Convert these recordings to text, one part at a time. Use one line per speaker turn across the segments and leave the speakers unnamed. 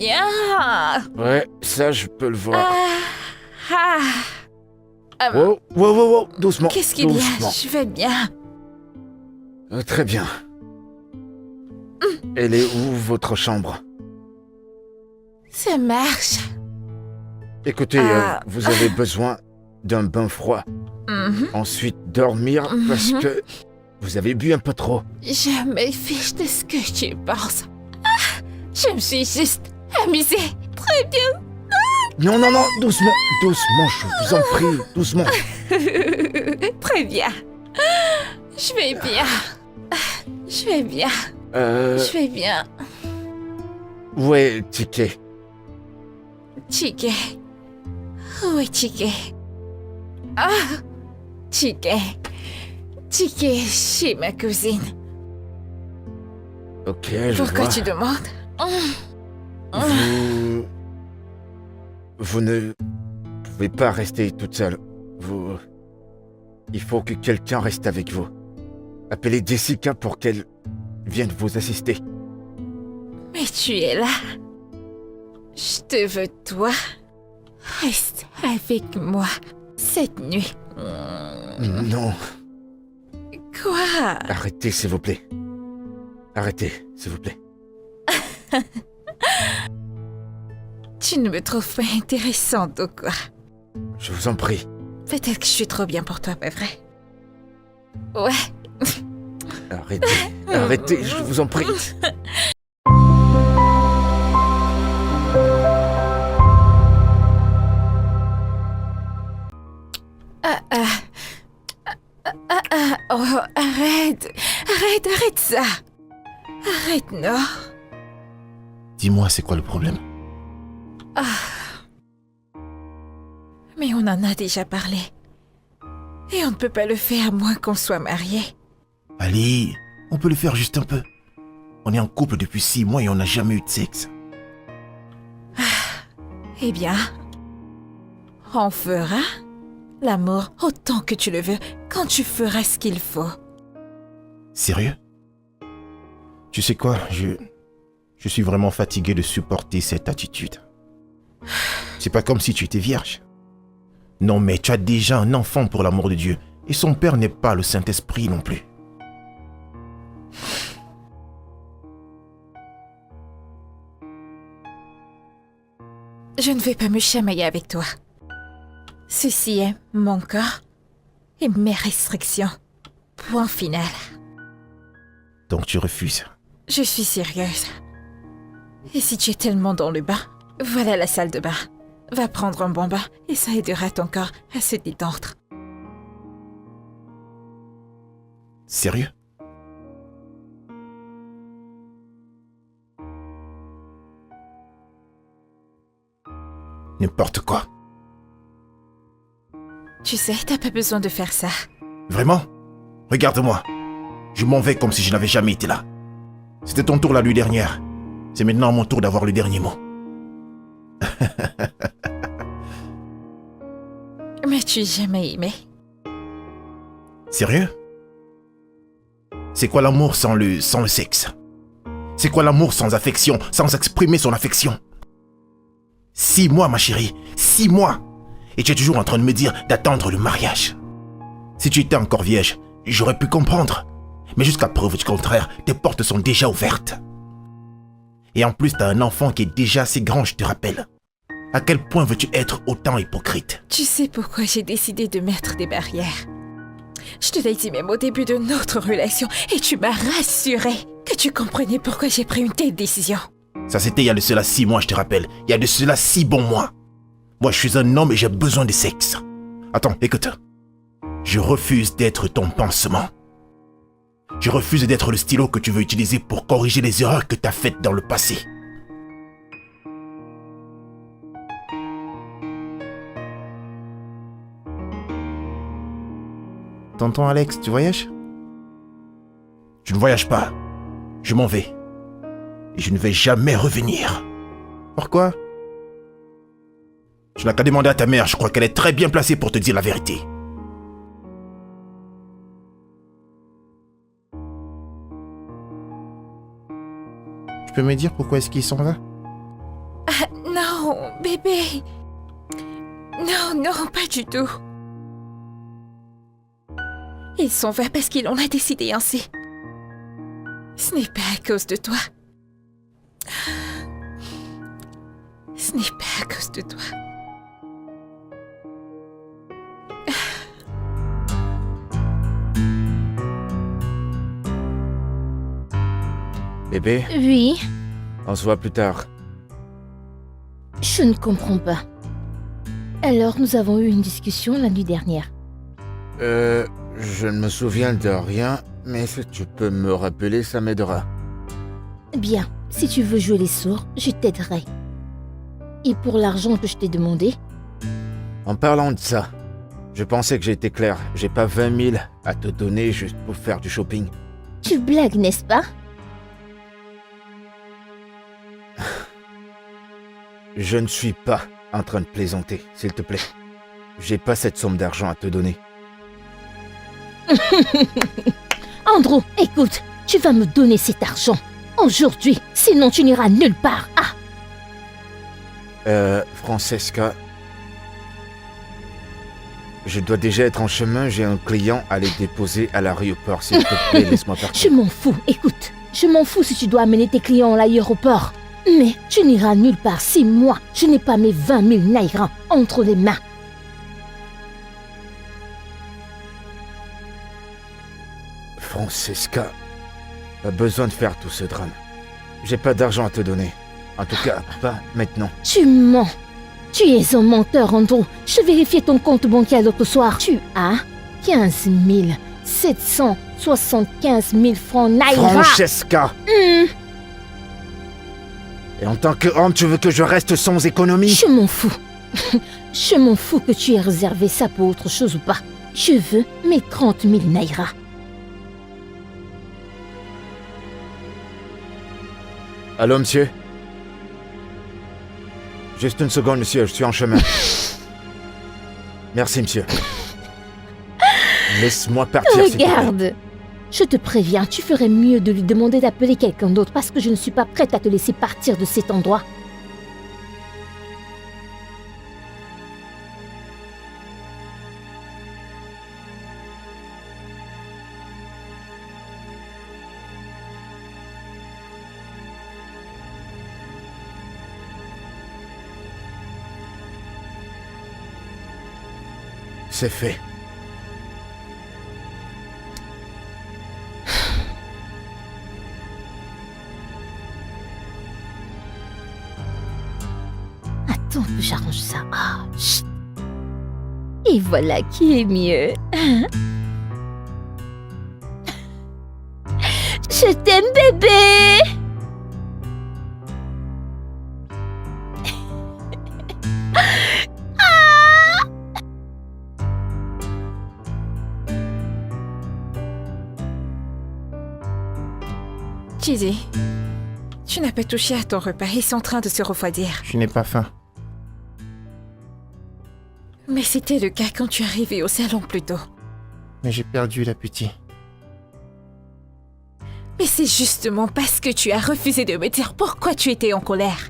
bien.
Ouais, ça je peux le voir. Wow, doucement.
Qu'est-ce qu'il y a?
Doucement.
Je vais bien.
Très bien. Elle est où, votre chambre?
Ça marche.
Écoutez, vous avez besoin d'un bain froid. Ensuite, dormir parce que vous avez bu un peu trop.
Je me fiche de ce que tu penses. Je me suis juste amusée. Très bien.
Non, doucement, je vous en prie, doucement.
Très bien. Je vais bien. Je vais bien. Je vais bien.
Où est Ticket?
Ticket. Où est Ticket? Ticket. Ticket chez ma cousine.
Ok, je
Pourquoi
vois.
tu demandes?
Vous ne pouvez pas rester toute seule. Il faut que quelqu'un reste avec vous. Appelez Jessica pour qu'elle vienne vous assister.
Mais tu es là. Je te veux, toi. Reste avec moi cette nuit.
Non,
Quoi?
arrêtez s'il vous plaît. Arrêtez, s'il vous plaît.
Tu ne me trouves pas intéressante ou quoi?
Je vous en prie.
Peut-être que je suis trop bien pour toi, pas vrai? Ouais.
Arrêtez, je vous en prie.
Oh, arrête ça. Arrête, non.
Dis-moi, c'est quoi le problème?
Mais on en a déjà parlé. Et on ne peut pas le faire à moins qu'on soit mariés.
Allez, on peut le faire juste un peu. On est en couple depuis 6 mois et on n'a jamais eu de sexe.
Eh bien, on fera l'amour autant que tu le veux, quand tu feras ce qu'il faut.
Sérieux? Tu sais quoi, je suis vraiment fatigué de supporter cette attitude. C'est pas comme si tu étais vierge. Non, mais tu as déjà un enfant pour l'amour de Dieu. Et son père n'est pas le Saint-Esprit non plus.
Je ne vais pas me chamailler avec toi. Ceci est mon corps et mes restrictions. Point final.
Donc tu refuses.
Je suis sérieuse. Et si tu es tellement dans le bain, voilà la salle de bain. Va prendre un bon bain et ça aidera ton corps à se détendre.
Sérieux? N'importe quoi.
Tu sais, t'as pas besoin de faire ça.
Vraiment? Regarde-moi. Je m'en vais comme si je n'avais jamais été là. C'était ton tour la nuit dernière. C'est maintenant mon tour d'avoir le dernier mot.
M'as-tu jamais aimé?
Sérieux? C'est quoi l'amour sans le sexe? C'est quoi l'amour sans affection, sans exprimer son affection? 6 mois, ma chérie, 6 mois! Et tu es toujours en train de me dire d'attendre le mariage. Si tu étais encore vierge, j'aurais pu comprendre. Mais jusqu'à preuve du contraire, tes portes sont déjà ouvertes. Et en plus, t'as un enfant qui est déjà assez grand, je te rappelle. À quel point veux-tu être autant hypocrite?
Tu sais pourquoi j'ai décidé de mettre des barrières. Je te l'ai dit même au début de notre relation et tu m'as rassuré que tu comprenais pourquoi j'ai pris une telle décision.
Ça c'était il y a de cela 6 mois, je te rappelle. Il y a de cela 6 bons mois. Moi, je suis un homme et j'ai besoin de sexe. Attends, écoute. Je refuse d'être ton pansement. Je refuse d'être le stylo que tu veux utiliser pour corriger les erreurs que tu as faites dans le passé. Tonton Alex, tu voyages? Je ne voyage pas. Je m'en vais. Et je ne vais jamais revenir. Pourquoi? Tu n'as qu'à demander à ta mère, je crois qu'elle est très bien placée pour te dire la vérité. Tu peux me dire pourquoi est-ce qu'il s'en va?
Non, bébé. Non, non, pas du tout. Ils s'en va parce qu'il en a décidé ainsi. Ce n'est pas à cause de toi. Ce n'est pas à cause de toi.
Bébé,
Oui,
on se voit plus tard.
je ne comprends pas. Alors, nous avons eu une discussion la nuit dernière.
Je ne me souviens de rien, mais si tu peux me rappeler, ça m'aidera.
Bien, si tu veux jouer les sourds, je t'aiderai. Et pour l'argent que je t'ai demandé,
En parlant de ça, je pensais que j'ai été clair. J'ai pas 20 000 à te donner juste pour faire du shopping.
tu blagues, n'est-ce pas?
Je ne suis pas en train de plaisanter, s'il te plaît. J'ai pas cette somme d'argent à te donner.
Andrew, écoute, tu vas me donner cet argent. Aujourd'hui, sinon tu n'iras nulle part. Ah,
Francesca... Je dois déjà être en chemin, j'ai un client à les déposer à l'aéroport. S'il te plaît, laisse-moi
je
partir.
m'en fous, écoute. Je m'en fous si tu dois amener tes clients à l'aéroport. Mais tu n'iras nulle part si moi, je n'ai pas mes 20 000 naira entre les mains.
Francesca, pas besoin de faire tout ce drame. J'ai pas d'argent à te donner. En tout cas, pas maintenant.
Tu mens. Tu es un menteur, Andrew. Je vérifiais ton compte bancaire l'autre soir. Tu as 15 775 000 francs naira.
Francesca! Et en tant qu'homme, tu veux que je reste sans économie?
Je m'en fous. Je m'en fous que tu aies réservé ça pour autre chose ou pas. Je veux mes 30 000 naira.
Allô, monsieur? Juste une seconde, monsieur, je suis en chemin. Merci, monsieur. Laisse-moi partir, s'il te plaît.
Regarde. Je te préviens, tu ferais mieux de lui demander d'appeler quelqu'un d'autre parce que je ne suis pas prête à te laisser partir de cet endroit.
C'est fait.
Attends que j'arrange ça. Ah, chut. Et voilà qui est mieux. Je t'aime, bébé.
Chidi, tu n'as pas touché à ton repas. Ils sont en train de se refroidir.
Je n'ai pas faim.
Mais c'était le cas quand tu es arrivé au salon plus tôt.
Mais j'ai perdu l'appétit.
Mais c'est justement parce que tu as refusé de me dire pourquoi tu étais en colère.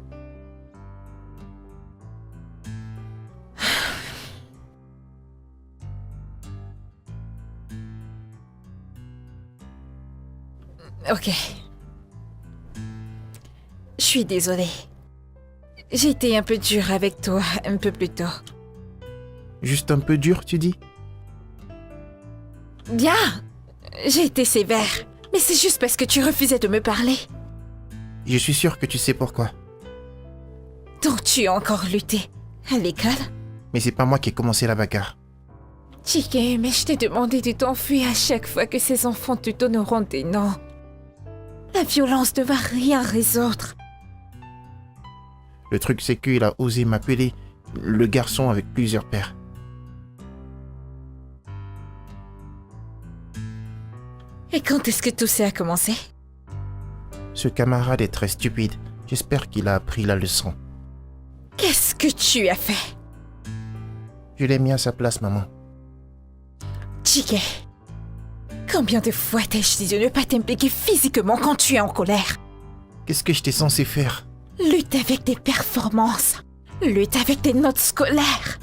Ok. Je suis désolée. J'ai été un peu dure avec toi un peu plus tôt.
Juste un peu dur, tu dis?
Bien, j'ai été sévère. Mais c'est juste parce que tu refusais de me parler.
Je suis sûr que tu sais pourquoi.
Donc tu as encore lutté. À l'école?
Mais c'est pas moi qui ai commencé la bagarre.
Chike, mais je t'ai demandé de t'enfuir à chaque fois que ces enfants te donneront des noms. La violence ne va rien résoudre.
Le truc, c'est qu'il a osé m'appeler le garçon avec plusieurs pères.
Et quand est-ce que tout ça a commencé?
Ce camarade est très stupide. J'espère qu'il a appris la leçon.
Qu'est-ce que tu as fait?
Je l'ai mis à sa place, maman.
Chike, combien de fois t'ai-je dit de ne pas t'impliquer physiquement quand tu es en colère?
Qu'est-ce que j'étais censé faire?
Lutte avec tes performances. Lutte avec tes notes scolaires.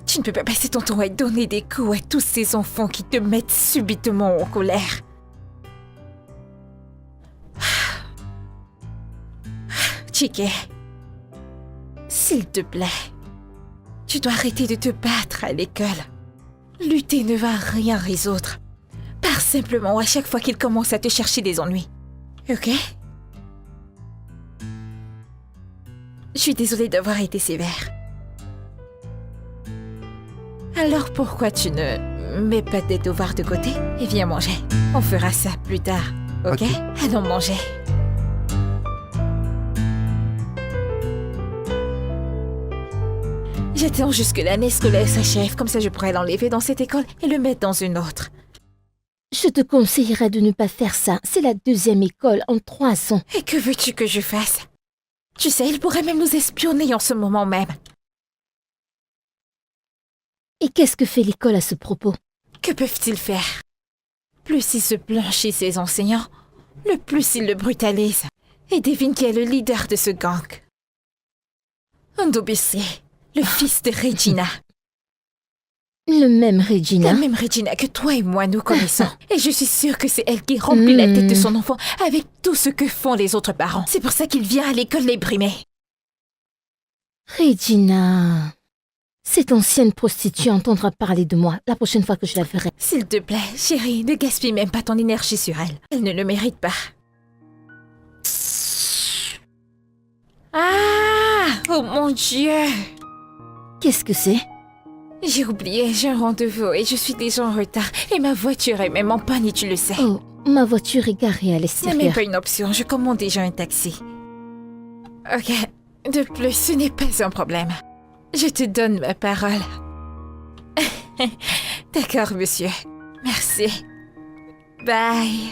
Tu ne peux pas passer ton temps à donner des coups à tous ces enfants qui te mettent subitement en colère. Chike, s'il te plaît, tu dois arrêter de te battre à l'école. Lutter ne va rien résoudre. Pars simplement à chaque fois qu'il commence à te chercher des ennuis. Ok? Je suis désolée d'avoir été sévère. Alors pourquoi tu ne mets pas tes devoirs de côté et viens manger? On fera ça plus tard, ok? Allons manger. J'attends jusque l'année scolaire s'achève, comme ça je pourrais l'enlever dans cette école et le mettre dans une autre.
Je te conseillerais de ne pas faire ça. C'est la 2e école en 3 ans.
Et que veux-tu que je fasse? Tu sais, il pourrait même nous espionner en ce moment même.
Et qu'est-ce que fait l'école à ce propos?
Que peuvent-ils faire? Plus ils se blanchissent ses enseignants, le plus ils le brutalisent. Et devine qui est le leader de ce gang. Ndobisi, le fils de Regina.
Le même Regina.
La même Regina que toi et moi nous connaissons. Et je suis sûre que c'est elle qui remplit la tête de son enfant avec tout ce que font les autres parents. C'est pour ça qu'il vient à l'école les brimer.
Regina. Cette ancienne prostituée entendra parler de moi la prochaine fois que je la verrai.
S'il te plaît, chérie, ne gaspille même pas ton énergie sur elle. Elle ne le mérite pas. Ah! Oh mon Dieu!
Qu'est-ce que c'est?
J'ai oublié, j'ai un rendez-vous et je suis déjà en retard. Et ma voiture est même en panne et tu le sais.
Oh, ma voiture est garée à
Ce n'est même
l'extérieur.
pas une option, je commande déjà un taxi. Ok, de plus, ce n'est pas un problème. Je te donne ma parole. D'accord, monsieur. Merci. Bye.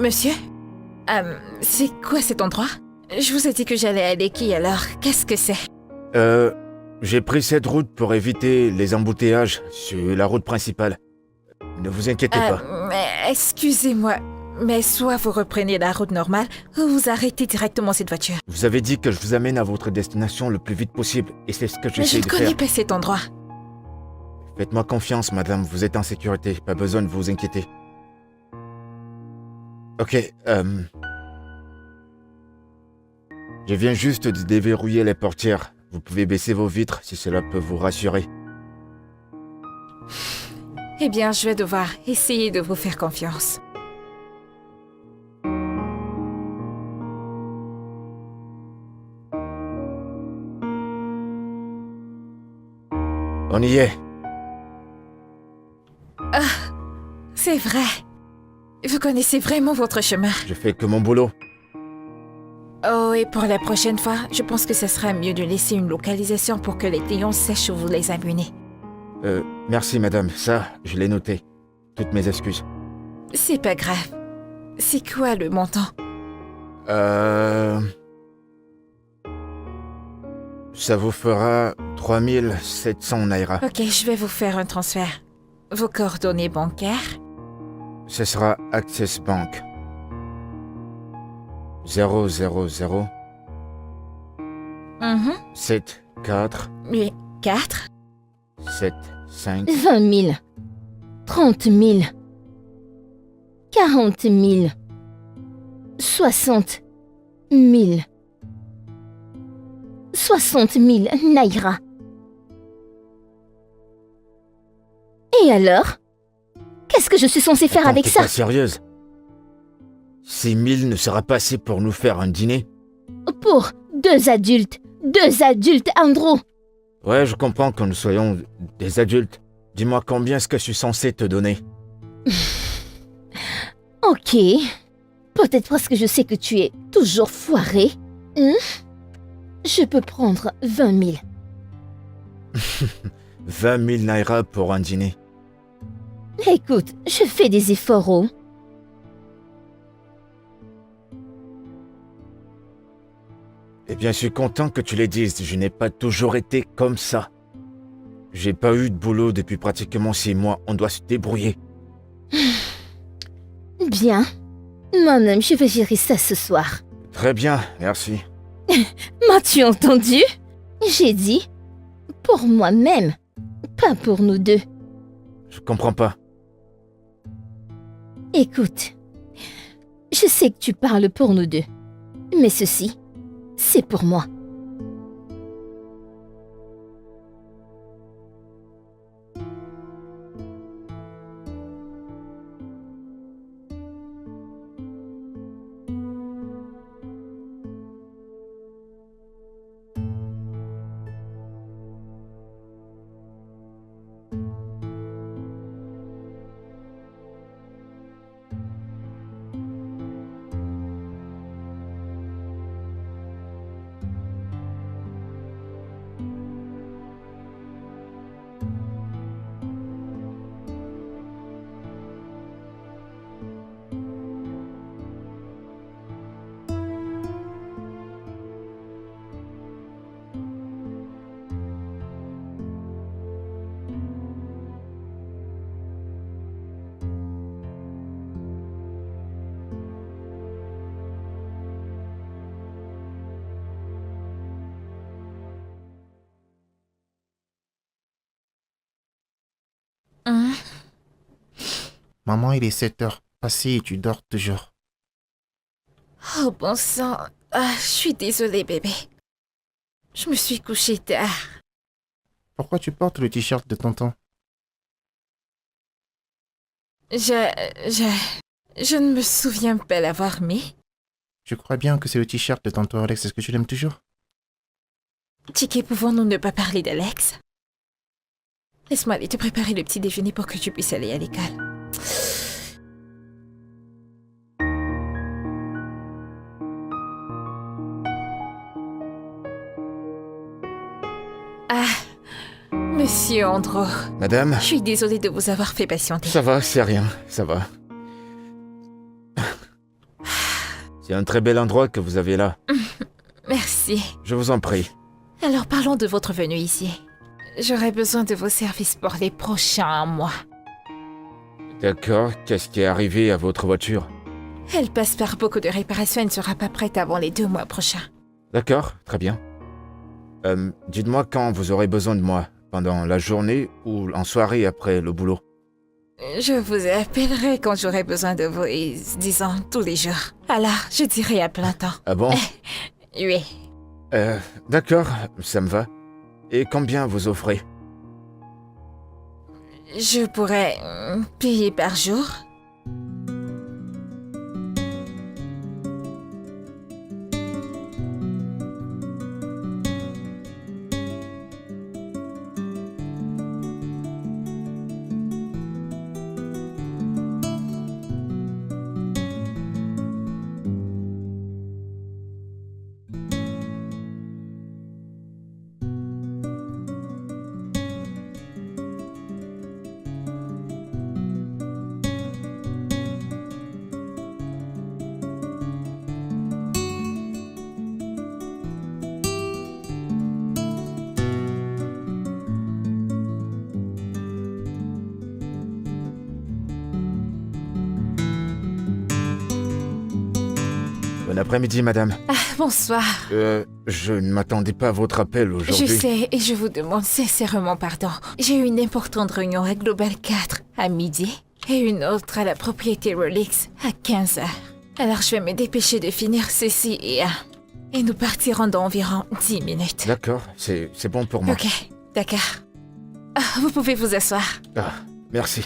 Monsieur? C'est quoi cet endroit? Je vous ai dit que j'allais à l'équille, alors qu'est-ce que c'est?
J'ai pris cette route pour éviter les embouteillages sur la route principale. Ne vous inquiétez pas.
Excusez-moi, mais soit vous reprenez la route normale, ou vous arrêtez directement cette voiture.
Vous avez dit que je vous amène à votre destination le plus vite possible, et c'est ce que
Mais je
j'essaie
ne
de
connais
faire.
pas cet endroit.
Faites-moi confiance, madame, vous êtes en sécurité, pas besoin de vous inquiéter. Ok, je viens juste de déverrouiller les portières. Vous pouvez baisser vos vitres si cela peut vous rassurer.
Eh bien, je vais devoir essayer de vous faire confiance.
On y est.
C'est vrai. Vous connaissez vraiment votre chemin.
Je fais que mon boulot.
Oh, et pour la prochaine fois, je pense que ce sera mieux de laisser une localisation pour que les clients sachent où vous les amenez.
Merci madame, ça, je l'ai noté. Toutes mes excuses.
C'est pas grave. C'est quoi le montant?
Ça vous fera 3700 naira.
Ok, je vais vous faire un transfert. Vos coordonnées bancaires?
Ce sera Access Bank. 000 7 4
Oui, 4?
7 5
20 000. 30 000. 40 000. 60 000. 60 000 naira. Et alors? Qu'est-ce que je suis censée faire
Attends,
avec
t'es
ça?
pas sérieuse? 6 000 ne sera pas assez pour nous faire un dîner?
Pour 2 adultes. 2 adultes, Andrew.
Ouais, je comprends que nous soyons des adultes. Dis-moi combien est-ce que je suis censé te donner?
Ok. Peut-être parce que je sais que tu es toujours foiré. Je peux prendre 20 000.
20 000 naira pour un dîner.
Écoute, je fais des efforts, oh.
Eh bien, je suis content que tu les dises. Je n'ai pas toujours été comme ça. J'ai pas eu de boulot depuis pratiquement 6 mois. On doit se débrouiller.
Bien. Moi-même, je vais gérer ça ce soir.
Très bien, merci.
M'as-tu entendu? J'ai dit pour moi-même, pas pour nous deux.
Je comprends pas.
Écoute, je sais que tu parles pour nous deux, mais ceci, c'est pour moi.
Hein?
Maman, il est 7 heures passées et tu dors toujours.
Oh bon sang. Ah, je suis désolée, bébé. Je me suis couchée tard.
Pourquoi tu portes le t-shirt de tonton?
Je ne me souviens pas l'avoir mis.
Je crois bien que c'est le t-shirt de tonton Alex. Est-ce que tu l'aimes toujours?
Tiki, pouvons-nous ne pas parler d'Alex? Laisse-moi aller te préparer le petit déjeuner pour que tu puisses aller à l'école. Ah, Monsieur Andro,
Madame,
je suis désolée de vous avoir fait patienter.
ça va, c'est rien, ça va. C'est un très bel endroit que vous avez là.
Merci.
Je vous en prie.
Alors parlons de votre venue ici. J'aurai besoin de vos services pour les prochains mois.
D'accord, qu'est-ce qui est arrivé à votre voiture?
Elle passe par beaucoup de réparations et ne sera pas prête avant les 2 mois prochains.
D'accord, très bien. Dites-moi quand vous aurez besoin de moi, pendant la journée ou en soirée après le boulot.
Je vous appellerai quand j'aurai besoin de vous, et disons tous les jours. Alors, je dirai à plein temps.
Ah bon?
Oui.
D'accord, ça me va. Et combien vous offrez?
Je pourrais payer par jour.
Bon après-midi, madame.
Ah, bonsoir.
Je ne m'attendais pas à votre appel
Je
aujourd'hui.
sais, et je vous demande sincèrement pardon. J'ai eu une importante réunion à Global 4 à midi et une autre à la propriété Rolex à 15h. Alors je vais me dépêcher de finir ceci et nous partirons dans environ 10 minutes.
D'accord, c'est bon pour moi.
Ok, d'accord. Ah, vous pouvez vous asseoir.
Ah, merci.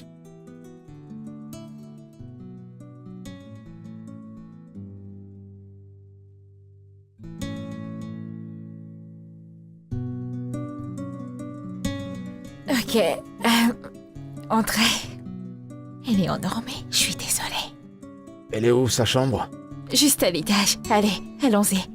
Ok, entrez. Elle est endormie, je suis désolée.
Elle est où, sa chambre?
Juste à l'étage. Allez, allons-y.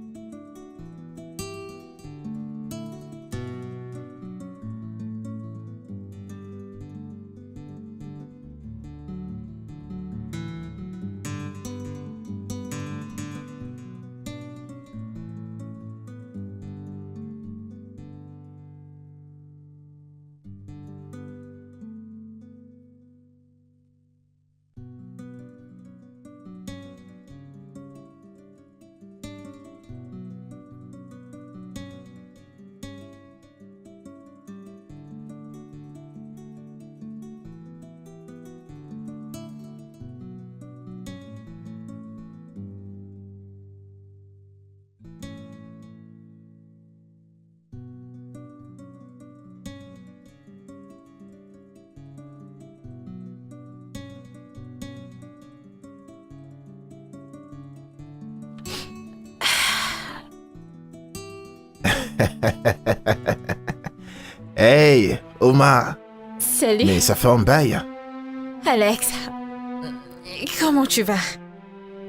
Hey, Omar.
Salut,
Mais ça fait un bail.
Alex. Comment tu vas?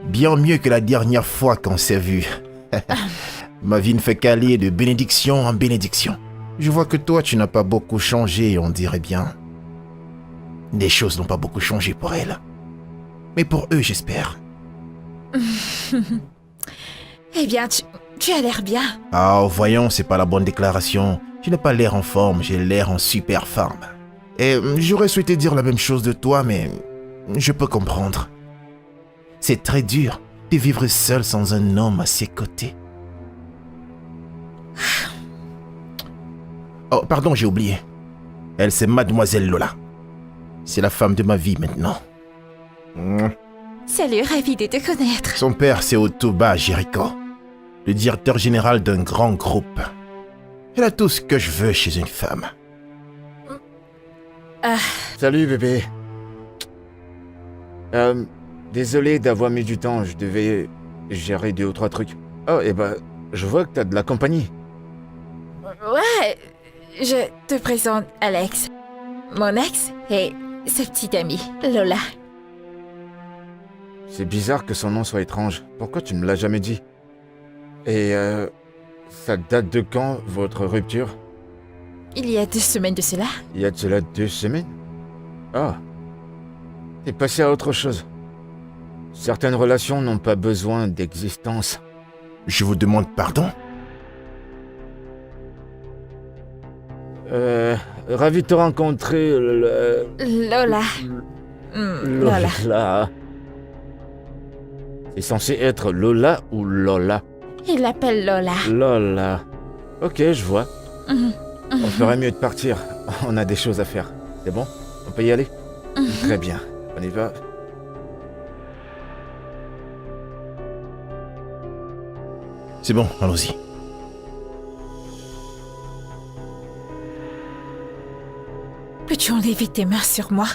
Bien mieux que la dernière fois qu'on s'est vu. Ma vie ne fait qu'aller de bénédiction en bénédiction. Je vois que toi, tu n'as pas beaucoup changé, on dirait bien. Les choses n'ont pas beaucoup changé pour elle. Mais pour eux, j'espère.
Eh bien, tu as l'air bien.
Ah, voyons, c'est pas la bonne déclaration. Je n'ai pas l'air en forme, j'ai l'air en super forme. Et j'aurais souhaité dire la même chose de toi, mais je peux comprendre. C'est très dur de vivre seul sans un homme à ses côtés. Oh, pardon, j'ai oublié. Elle, c'est Mademoiselle Lola. C'est la femme de ma vie maintenant.
Salut, ravi de te connaître.
Son père, c'est Otoba Jericho, le directeur général d'un grand groupe. Elle a tout ce que je veux chez une femme.
Salut bébé. Désolé d'avoir mis du temps, je devais gérer 2 ou 3 trucs. Oh, et bah, je vois que t'as de la compagnie.
Ouais, je te présente Alex, mon ex et sa petite amie, Lola.
C'est bizarre que son nom soit étrange. Pourquoi tu me l'as jamais dit? Et ça date de quand, votre rupture?
Il y a 2 semaines de cela.
Il y a de cela 2 semaines? Ah. T'es passé à autre chose. Certaines relations n'ont pas besoin d'existence.
Je vous demande pardon?
Ravi de te rencontrer,
Lola. Lola.
Lola. C'est censé être Lola ou Lola?
Il l'appelle Lola.
Lola. Ok, je vois. On ferait mieux de partir. On a des choses à faire. C'est bon? On peut y aller? Très bien. On y va.
C'est bon, allons-y.
Peux-tu enlever tes mains sur moi?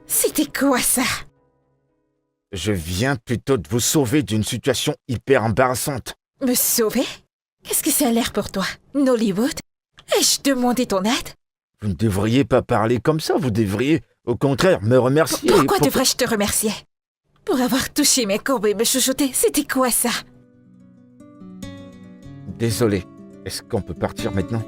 C'était quoi ça?
Je viens plutôt de vous sauver d'une situation hyper embarrassante.
Me sauver? Qu'est-ce que ça a l'air pour toi? Nollywood? Ai-je demandé ton aide?
Vous ne devriez pas parler comme ça. Vous devriez, au contraire, me remercier.
Pourquoi devrais-je te remercier? Pour avoir touché mes courbes et me chuchoter, c'était quoi ça?
Désolé. Est-ce qu'on peut partir maintenant?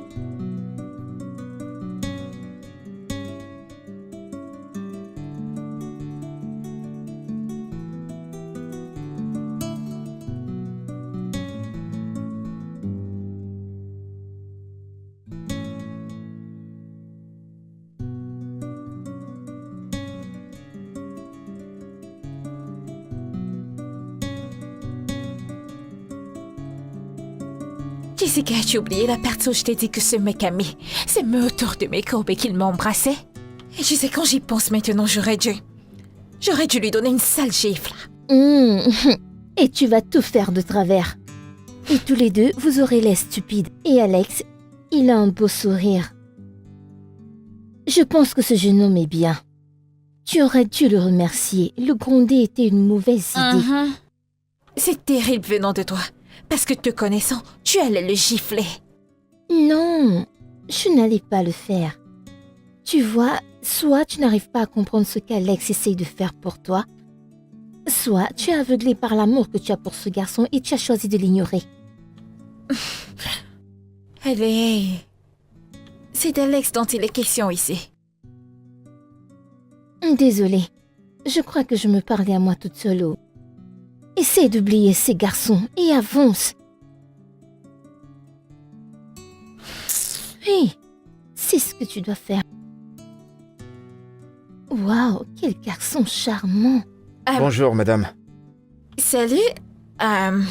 Jessica, as-tu oublié la partie où je t'ai dit que ce mec a mis ses mains autour de mes courbes et qu'il m'embrassait? Et je sais, quand j'y pense maintenant, j'aurais dû lui donner une sale gifle.
Et tu vas tout faire de travers. Et tous les deux, vous aurez l'air stupide. Et Alex, il a un beau sourire. Je pense que ce jeune homme est bien. Tu aurais dû le remercier. Le gronder était une mauvaise idée.
C'est terrible venant de toi. Parce que te connaissant, tu allais le gifler.
Non, je n'allais pas le faire. Tu vois, soit tu n'arrives pas à comprendre ce qu'Alex essaye de faire pour toi, soit tu es aveuglé par l'amour que tu as pour ce garçon et tu as choisi de l'ignorer.
Allez, c'est d'Alex dont il est question ici.
Désolée, je crois que je me parlais à moi toute seule. Essaie d'oublier ces garçons et avance. Oui, c'est ce que tu dois faire. Waouh, quel garçon charmant.
Bonjour, madame.
Salut. Bienvenue.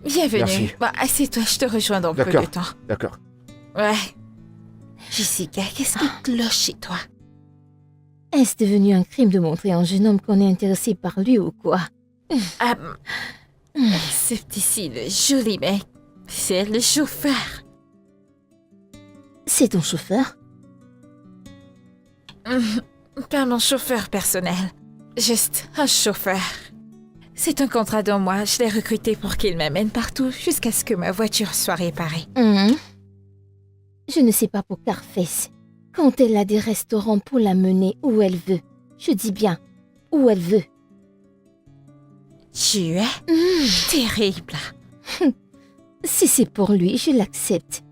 Merci.
Bon, assieds-toi, je te rejoins dans peu de temps.
D'accord.
Ouais. Jessica, qu'est-ce qui cloche chez toi?
Est-ce devenu un crime de montrer à un jeune homme qu'on est intéressé par lui ou quoi?
Ce petit-ci, le joli mec, c'est le chauffeur.
C'est ton chauffeur?
Pas mon chauffeur personnel, juste un chauffeur. C'est un contrat d'un mois, je l'ai recruté pour qu'il m'amène partout jusqu'à ce que ma voiture soit réparée.
Je ne sais pas pour Carface. Quand elle a des restaurants pour la mener où elle veut. Je dis bien, où elle veut.
Tu es terrible.
Si c'est pour lui, je l'accepte.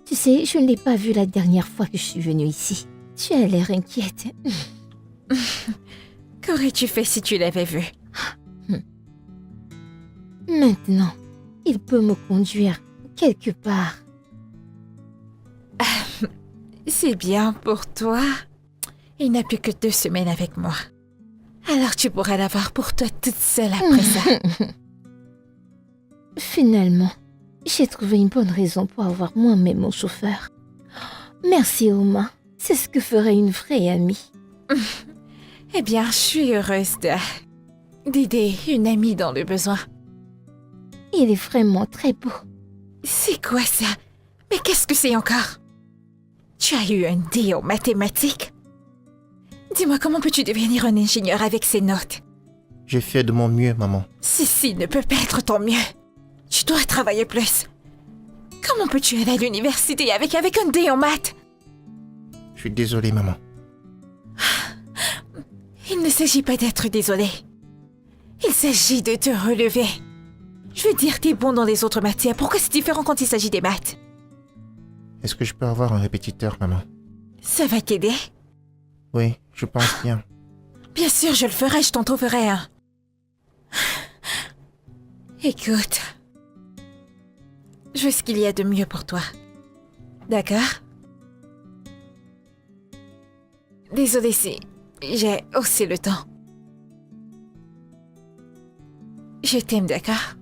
Tu sais, je ne l'ai pas vu la dernière fois que je suis venue ici. Tu as l'air inquiète.
Qu'aurais-tu fait si tu l'avais vu?
Maintenant, il peut me conduire quelque part.
C'est bien pour toi. Il n'a plus que 2 semaines avec moi. Alors tu pourras l'avoir pour toi toute seule après ça.
Finalement, j'ai trouvé une bonne raison pour avoir moi-même mon chauffeur. Merci, Oma. C'est ce que ferait une vraie amie.
Eh bien, je suis heureuse d'aider une amie dans le besoin.
Il est vraiment très beau.
C'est quoi ça? Mais qu'est-ce que c'est encore? Tu as eu un D en mathématiques? Dis-moi, comment peux-tu devenir un ingénieur avec ces notes?
J'ai fait de mon mieux, maman.
Ceci ne peut pas être ton mieux. Tu dois travailler plus. Comment peux-tu aller à l'université avec un D en maths?
Je suis désolé, maman.
Il ne s'agit pas d'être désolé. Il s'agit de te relever. Je veux dire, t'es bon dans les autres matières. Pourquoi c'est différent quand il s'agit des maths?
Est-ce que je peux avoir un répétiteur, maman?
Ça va t'aider?
Oui, je pense bien.
Bien sûr, je le ferai, je t'en trouverai un. Écoute, je veux ce qu'il y a de mieux pour toi. D'accord? Désolée si j'ai haussé le ton. Je t'aime, d'accord?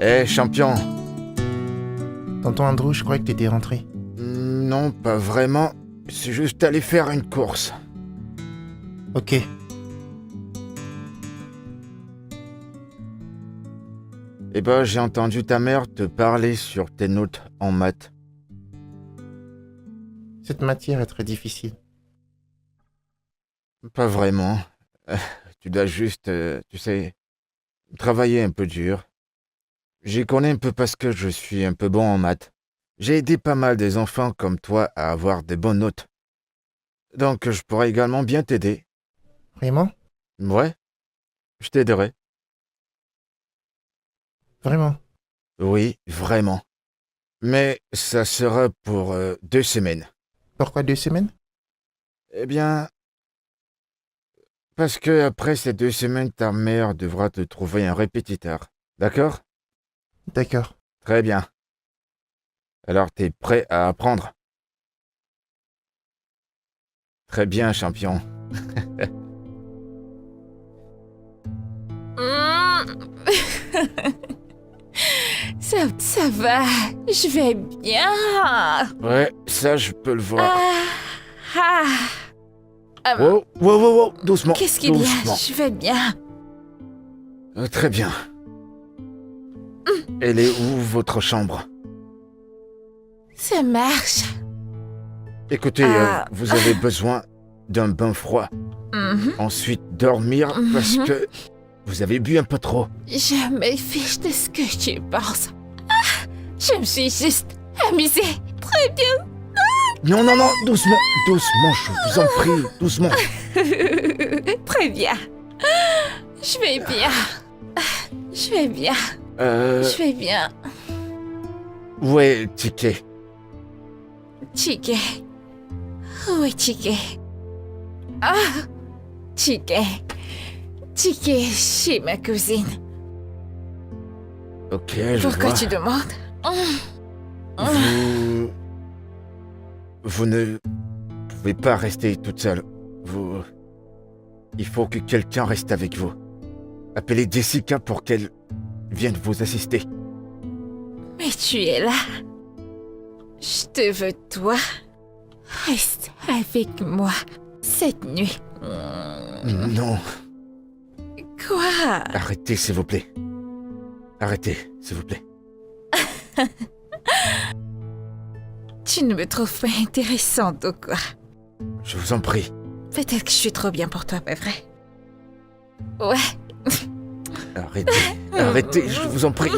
Hé, champion.
Tonton Andrew, je croyais que t'étais rentré.
Non, pas vraiment. C'est juste aller faire une course.
Ok.
Eh ben, j'ai entendu ta mère te parler sur tes notes en maths.
Cette matière est très difficile.
Pas vraiment. Tu dois juste, tu sais, travailler un peu dur. J'y connais un peu parce que je suis un peu bon en maths. J'ai aidé pas mal des enfants comme toi à avoir des bonnes notes. Donc je pourrais également bien t'aider.
Vraiment?
Ouais, je t'aiderai.
Vraiment?
Oui, vraiment. Mais ça sera pour 2 semaines.
Pourquoi 2 semaines?
Eh bien, parce que après ces 2 semaines, ta mère devra te trouver un répétiteur. D'accord?
D'accord.
Très bien. Alors, t'es prêt à apprendre? Très bien, champion.
Ça va, je vais bien.
Ouais, ça, je peux le voir. Wow, doucement.
Qu'est-ce qu'il y a?
doucement.
Je vais bien.
Très bien. Elle est où, votre chambre?
Ça marche.
Écoutez, vous avez besoin d'un bain froid. Ensuite, dormir parce que vous avez bu un peu trop.
Je me fiche de ce que tu penses. Je me suis juste amusée. Très bien.
Non, doucement, je vous en prie, doucement.
Très bien. Je vais bien. Je vais bien. Je vais bien.
Où est Ticket?
Ticket. Où est Ticket? Ah! Ticket. Ticket chez ma cousine.
Ok, je
Pourquoi
vois.
tu demandes?
Vous ne pouvez pas rester toute seule. Il faut que quelqu'un reste avec vous. Appelez Jessica pour qu'elle vienne vous assister.
Mais tu es là. Je te veux, toi. Reste avec moi cette nuit.
Non.
Quoi?
Arrêtez, s'il vous plaît. Arrêtez, s'il vous plaît.
Tu ne me trouves pas intéressante ou quoi?
Je vous en prie.
Peut-être que je suis trop bien pour toi, pas vrai? Ouais.
Arrêtez. Arrêtez, je vous en prie.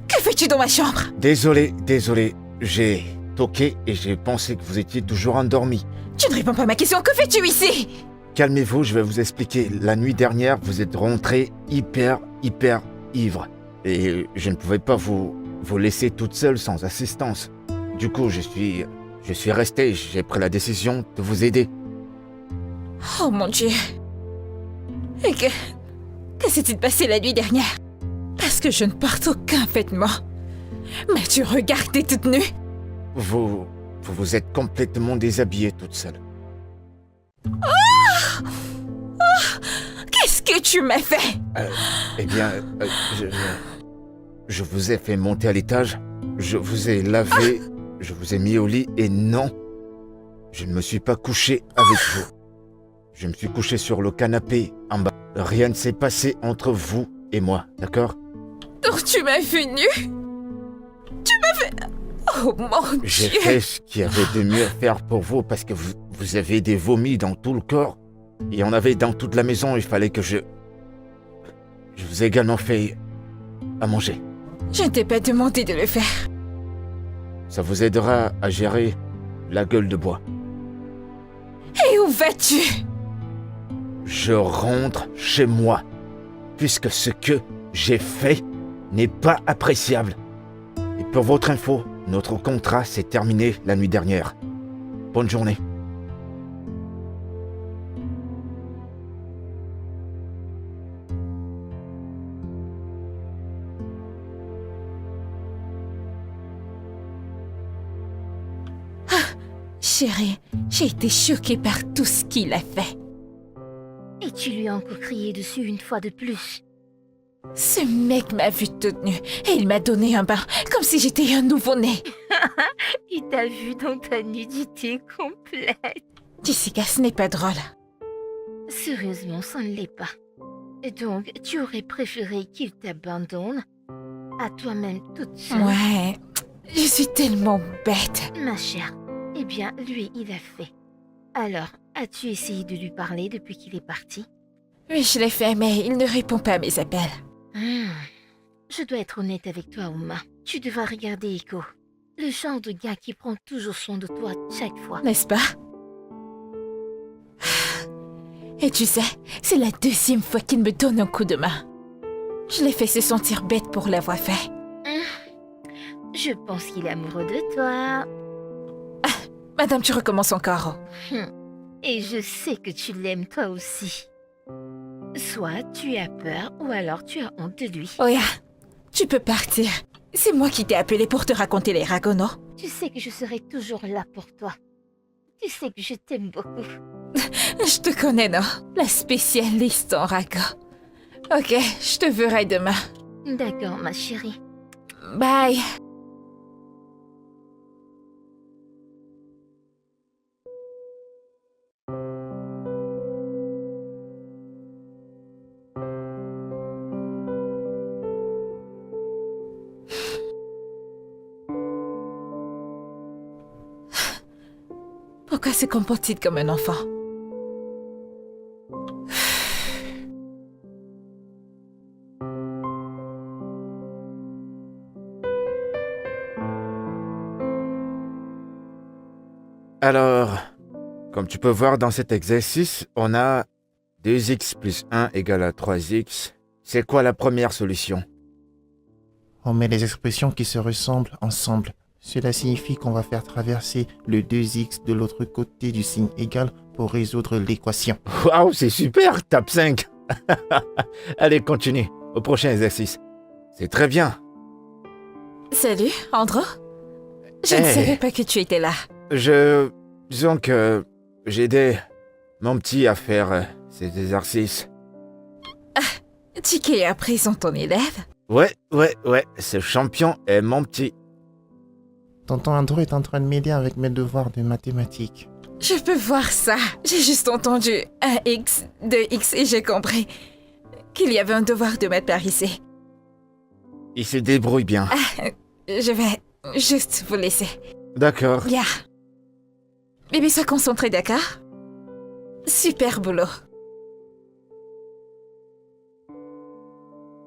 Que fais-tu dans ma chambre?
Désolé. J'ai toqué et j'ai pensé que vous étiez toujours endormi.
Tu ne réponds pas à ma question. Que fais-tu ici?
Calmez-vous, je vais vous expliquer. La nuit dernière, vous êtes rentré hyper ivre. Et je ne pouvais pas vous laisser toute seule sans assistance. Du coup, je suis resté, j'ai pris la décision de vous aider.
Oh mon Dieu. Et que s'est-il passé la nuit dernière? Parce que je ne porte aucun vêtement. Mais tu regardais toute nue.
Vous êtes complètement déshabillée toute seule.
Qu'est-ce que tu m'as fait?
Eh bien, je vous ai fait monter à l'étage, je vous ai lavé, je vous ai mis au lit et non, je ne me suis pas couché avec vous. Je me suis couché sur le canapé en bas. Rien ne s'est passé entre vous et moi, d'accord?
Donc tu m'as vu nue? Tu m'as fait... Oh mon
J'ai
Dieu.
fait ce qu'il y avait de mieux à faire pour vous parce que vous avez des vomis dans tout le corps. Il y en avait dans toute la maison, il fallait que je vous ai également fait à manger.
Je ne t'ai pas demandé de le faire.
Ça vous aidera à gérer la gueule de bois.
Et où vas-tu?
Je rentre chez moi, puisque ce que j'ai fait n'est pas appréciable. Et pour votre info, notre contrat s'est terminé la nuit dernière. Bonne journée.
Chérie, j'ai été choquée par tout ce qu'il a fait.
Et tu lui as encore crié dessus une fois de plus.
Ce mec m'a vue toute nue et il m'a donné un bain comme si j'étais un nouveau-né.
Il t'a vu dans ta nudité complète.
Jessica, ce n'est pas drôle.
Sérieusement, ça ne l'est pas. Et donc, tu aurais préféré qu'il t'abandonne à toi-même toute seule.
Ouais, je suis tellement bête.
Ma chère, eh bien, lui, il a fait. Alors, as-tu essayé de lui parler depuis qu'il est parti?
Oui, je l'ai fait, mais il ne répond pas à mes appels.
Je dois être honnête avec toi, Uma. Tu devras regarder Echo. Le genre de gars qui prend toujours soin de toi chaque fois.
N'est-ce pas? Et tu sais, c'est la deuxième fois qu'il me donne un coup de main. Je l'ai fait se sentir bête pour l'avoir fait.
Je pense qu'il est amoureux de toi.
Madame, tu recommences encore.
Et je sais que tu l'aimes toi aussi. Soit tu as peur ou alors tu as honte de lui.
Oya, tu peux partir. C'est moi qui t'ai appelé pour te raconter les ragots,
Tu sais que je serai toujours là pour toi. Tu sais que je t'aime beaucoup.
Je te connais, non? La spécialiste en ragots. Ok, je te verrai demain.
D'accord, ma chérie.
Bye. pourquoi se comporte-t-il comme un enfant?
Alors, comme tu peux voir dans cet exercice, on a 2x plus 1 égale à 3x. C'est quoi la première solution?
On met les expressions qui se ressemblent ensemble. Cela signifie qu'on va faire traverser le 2x de l'autre côté du signe égal pour résoudre l'équation.
Waouh, c'est super, tape 5. Allez, continue, au prochain exercice. C'est très bien.
Salut, Andro. Je ne
Hey.
savais pas que tu étais là.
Disons que j'ai aidé mon petit à faire ses exercices.
Chiquet est à présent ton élève.
Ouais, ce champion est mon petit.
Tonton Andrew est en train de m'aider avec mes devoirs de mathématiques.
Je peux voir ça. J'ai juste entendu 1x, 2x et j'ai compris qu'il y avait un devoir de maths par ici.
Il se débrouille bien.
Je vais juste vous laisser.
D'accord.
Bien. Bébé, sois concentré, d'accord? Super boulot.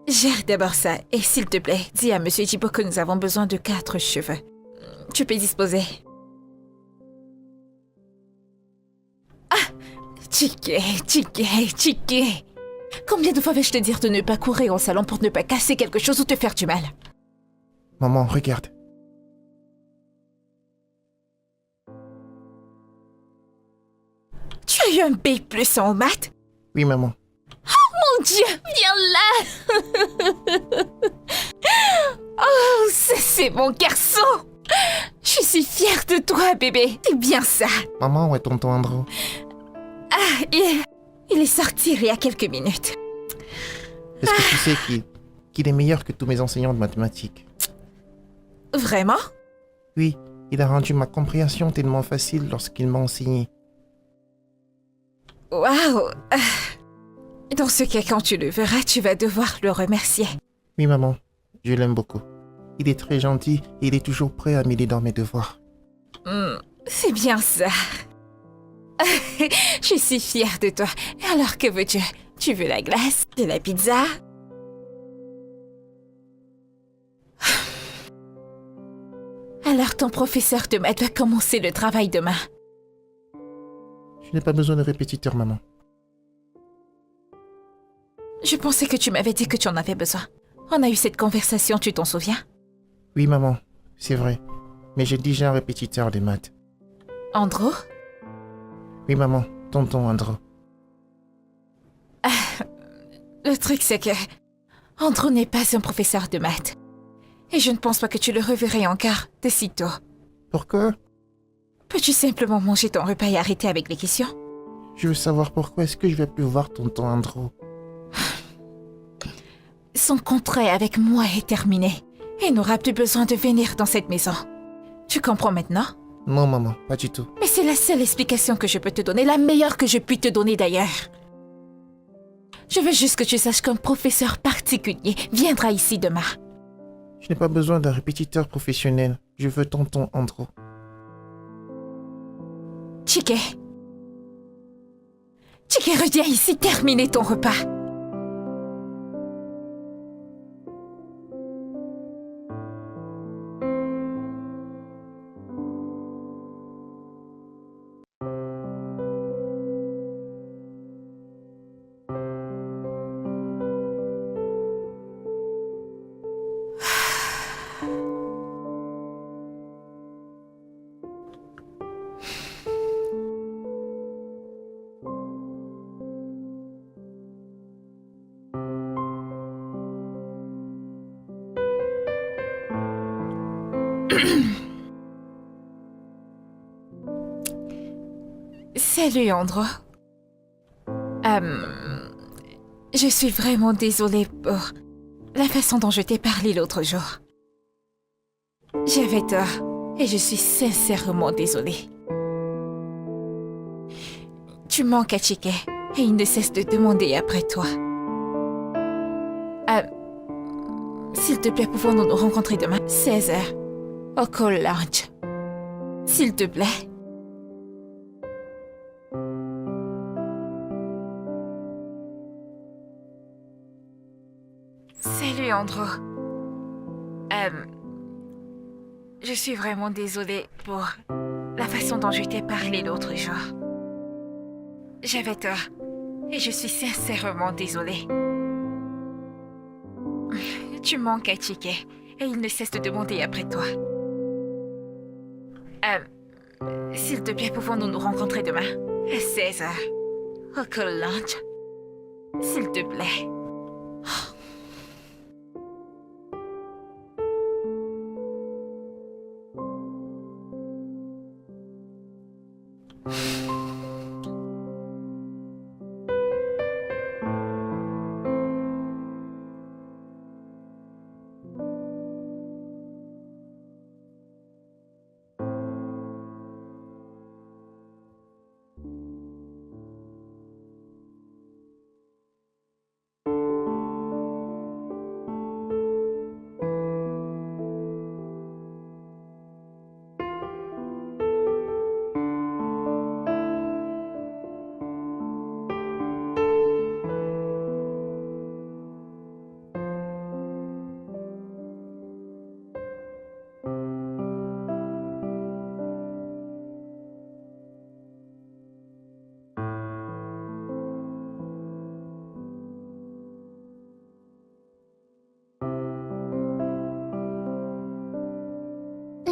Gère d'abord ça et s'il te plaît, dis à Monsieur Jibo que nous avons besoin de 4 cheveux. Tu peux disposer. Chiquet. Combien de fois vais-je te dire de ne pas courir au salon pour ne pas casser quelque chose ou te faire du mal?
Maman, regarde.
Tu as eu un B+ en maths?
Oui, maman.
Mon Dieu, viens là! Oh, ça c'est mon garçon! Je suis fière de toi, bébé. C'est bien ça.
Maman, où est tonton Andrew?
Il est sorti il y a quelques minutes.
Est-ce que tu sais qu'il est meilleur que tous mes enseignants de mathématiques?
Vraiment?
Oui, il a rendu ma compréhension tellement facile lorsqu'il m'a enseigné.
Waouh! Dans ce cas, quand tu le verras, tu vas devoir le remercier.
Oui, maman, je l'aime beaucoup. Il est très gentil et il est toujours prêt à m'aider dans mes devoirs.
C'est bien ça. Je suis fière de toi. Alors que veux-tu? Tu veux la glace? De la pizza? Alors ton professeur de maths va commencer le travail demain.
Je n'ai pas besoin de répétiteur, maman.
Je pensais que tu m'avais dit que tu en avais besoin. On a eu cette conversation, tu t'en souviens?
Oui, maman, c'est vrai. Mais j'ai déjà un répétiteur de maths.
Andrew?
Oui, maman, tonton Andrew.
Le truc c'est que... Andrew n'est pas un professeur de maths. Et je ne pense pas que tu le reverrai encore de si tôt.
Pourquoi?
Peux-tu simplement manger ton repas et arrêter avec les questions?
Je veux savoir pourquoi est-ce que je vais plus voir tonton Andrew.
Son contrat avec moi est terminé. Il n'aura plus besoin de venir dans cette maison. Tu comprends maintenant?
Non, maman, pas du tout.
Mais c'est la seule explication que je peux te donner, la meilleure que je puis te donner d'ailleurs. Je veux juste que tu saches qu'un professeur particulier viendra ici demain.
Je n'ai pas besoin d'un répétiteur professionnel. Je veux tonton Andrew.
Chiquet, reviens ici terminer ton repas. Salut Andrew. Je suis vraiment désolée pour la façon dont je t'ai parlé l'autre jour. J'avais tort et je suis sincèrement désolée. Tu manques à Chiquet et il ne cesse de demander après toi. S'il te plaît, pouvons-nous nous rencontrer demain, 16h, au Call Lounge. S'il te plaît. Salut Andrew. Je suis vraiment désolée pour la façon dont je t'ai parlé l'autre jour. J'avais tort et je suis sincèrement désolée. Tu manques à Chike et il ne cesse de demander après toi. S'il te plaît, pouvons-nous nous rencontrer demain à 16h au collège? S'il te plaît.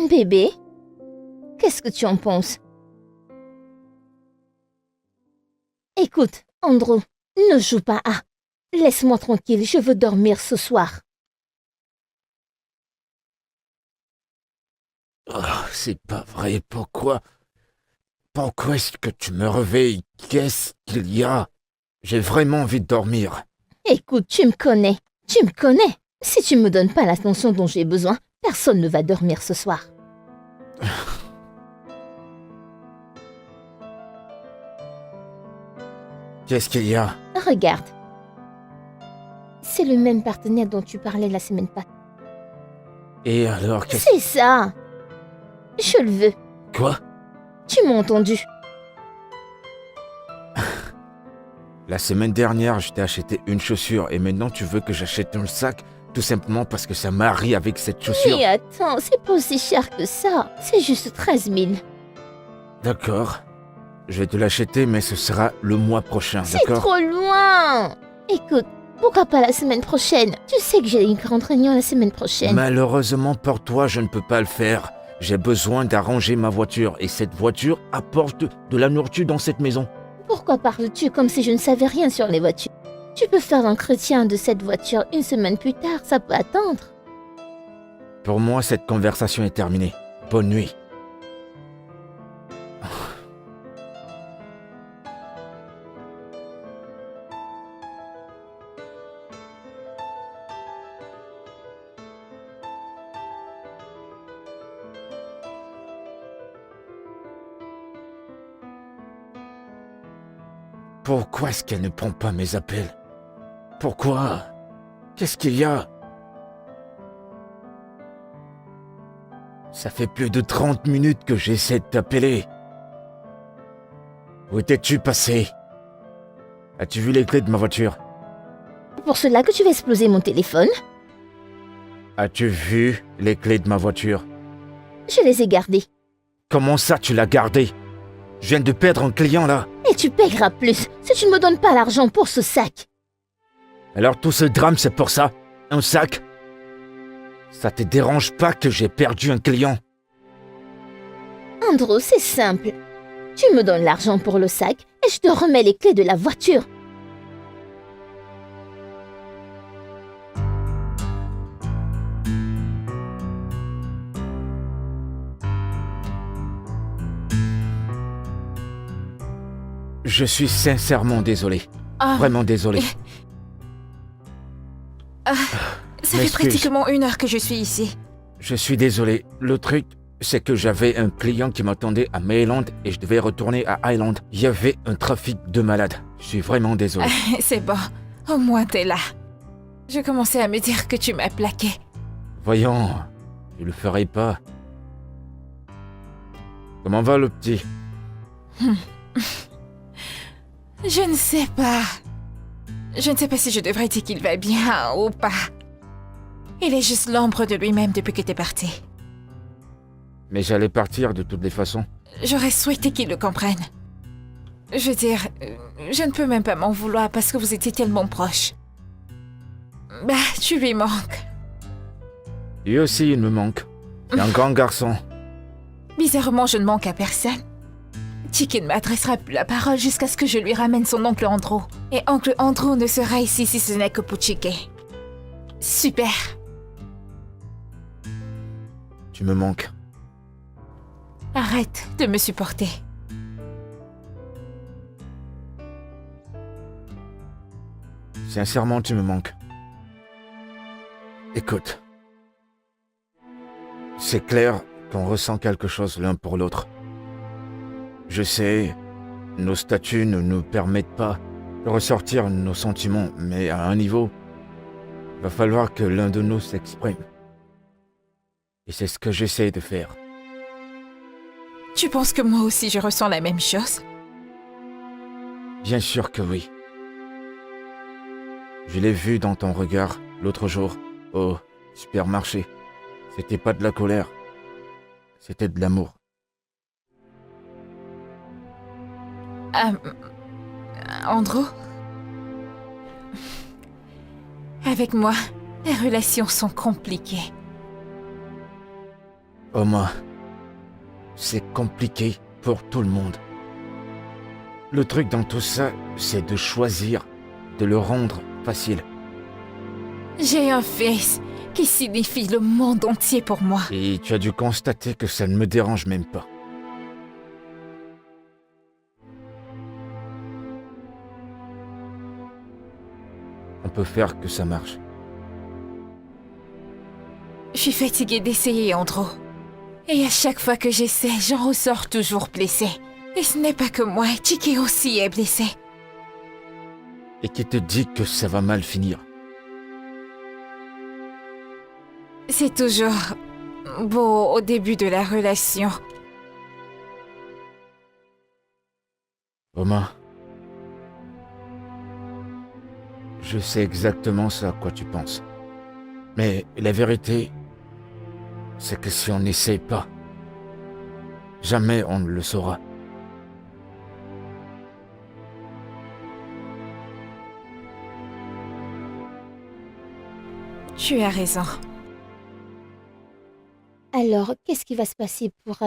Bébé, qu'est-ce que tu en penses? Écoute, Andrew, ne joue pas à. Laisse-moi tranquille, je veux dormir ce soir.
Oh, c'est pas vrai, pourquoi est-ce que tu me réveilles? Qu'est-ce qu'il y a? J'ai vraiment envie de dormir.
Écoute, tu me connais. Si tu me donnes pas l'attention dont j'ai besoin, personne ne va dormir ce soir.
Qu'est-ce qu'il y a?
Regarde. C'est le même partenaire dont tu parlais la semaine passée.
Et alors, qu'est-ce...
C'est ça. Je le veux.
Quoi?
Tu m'as entendu.
La semaine dernière, je t'ai acheté une chaussure et maintenant tu veux que j'achète un sac tout simplement parce que ça marie avec cette chaussure.
Mais attends, c'est pas aussi cher que ça. C'est juste 13 000.
D'accord. Je vais te l'acheter, mais ce sera le mois prochain,
C'est
d'accord?
trop loin. Écoute, pourquoi pas la semaine prochaine? Tu sais que j'ai une grande réunion la semaine prochaine.
Malheureusement pour toi, je ne peux pas le faire. J'ai besoin d'arranger ma voiture et cette voiture apporte de la nourriture dans cette maison.
Pourquoi parles-tu comme si je ne savais rien sur les voitures? Tu peux faire l'entretien de cette voiture une semaine plus tard, ça peut attendre.
Pour moi, cette conversation est terminée. Bonne nuit. Pourquoi est-ce qu'elle ne prend pas mes appels? Pourquoi? Qu'est-ce qu'il y a? Ça fait plus de 30 minutes que j'essaie de t'appeler. Où étais-tu passé? As-tu vu les clés de ma voiture?
Pour cela que tu vas exploser mon téléphone?
As-tu vu les clés de ma voiture?
Je les ai gardées.
Comment ça tu l'as gardé? Je viens de perdre un client là.
Et tu paieras plus si tu ne me donnes pas l'argent pour ce sac.
Alors tout ce drame c'est pour ça? Un sac? Ça te dérange pas que j'ai perdu un client?
Andrew, c'est simple. Tu me donnes l'argent pour le sac et je te remets les clés de la voiture.
Je suis sincèrement désolé.
Ah,
Vraiment désolé.
ça fait
M'excuse.
pratiquement 1 heure que je suis ici.
Je suis désolé. Le truc, c'est que j'avais un client qui m'attendait à Mayland et je devais retourner à Highland. Il y avait un trafic de malades. Je suis vraiment désolé.
C'est bon, au moins t'es là. Je commençais à me dire que tu m'as plaqué.
Voyons, je le ferai pas. Comment va le petit?
Je ne sais pas. Je ne sais pas si je devrais dire qu'il va bien ou pas. Il est juste l'ombre de lui-même depuis que t'es parti.
Mais j'allais partir de toutes les façons.
J'aurais souhaité qu'il le comprenne. Je veux dire, je ne peux même pas m'en vouloir parce que vous étiez tellement proches. Bah, tu lui manques.
Lui aussi, il me manque. C'est un grand garçon.
Bizarrement, je ne manque à personne. Chiki ne m'adressera plus la parole jusqu'à ce que je lui ramène son oncle Andrew. Et oncle Andrew ne sera ici si ce n'est que pour Chiki. Super.
Tu me manques.
Arrête de me supporter.
Sincèrement, tu me manques. Écoute. C'est clair qu'on ressent quelque chose l'un pour l'autre. Je sais, nos statuts ne nous permettent pas de ressortir nos sentiments, mais à un niveau, il va falloir que l'un de nous s'exprime. Et c'est ce que j'essaie de faire.
Tu penses que moi aussi je ressens la même chose?
Bien sûr que oui. Je l'ai vu dans ton regard l'autre jour au supermarché. C'était pas de la colère, c'était de l'amour.
Andrew? Avec moi, les relations sont compliquées.
Oma, c'est compliqué pour tout le monde. Le truc dans tout ça, c'est de choisir, de le rendre facile.
J'ai un fils qui signifie le monde entier pour moi.
Et tu as dû constater que ça ne me dérange même pas. On peut faire que ça marche.
Je suis fatiguée d'essayer, Andrew. Et à chaque fois que j'essaie, j'en ressors toujours blessée. Et ce n'est pas que moi, Chiki aussi est blessé.
Et qui te dit que ça va mal finir?
C'est toujours beau au début de la relation.
Oma, je sais exactement ce à quoi tu penses. Mais la vérité, c'est que si on n'essaie pas, jamais on ne le saura.
Tu as raison.
Alors, qu'est-ce qui va se passer pour...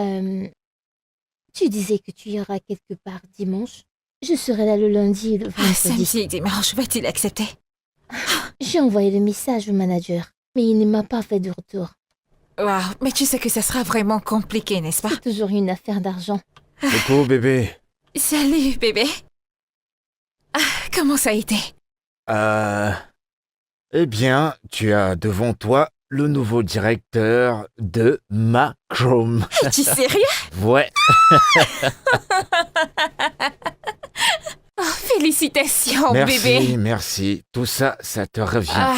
Tu disais que tu iras quelque part dimanche. Je serai là le lundi et le vendredi.
Samedi et dimanche, va-t-il accepter?
J'ai envoyé le message au manager, mais il ne m'a pas fait de retour.
Waouh, mais tu sais que ça sera vraiment compliqué, n'est-ce pas?
C'est toujours une affaire d'argent.
Coucou bébé.
Salut, bébé. Comment ça a été?
Eh bien, tu as devant toi le nouveau directeur de Macrom.
Es-tu sérieux?
Ouais.
Oh, félicitations, bébé.
Merci. Tout ça, ça te revient.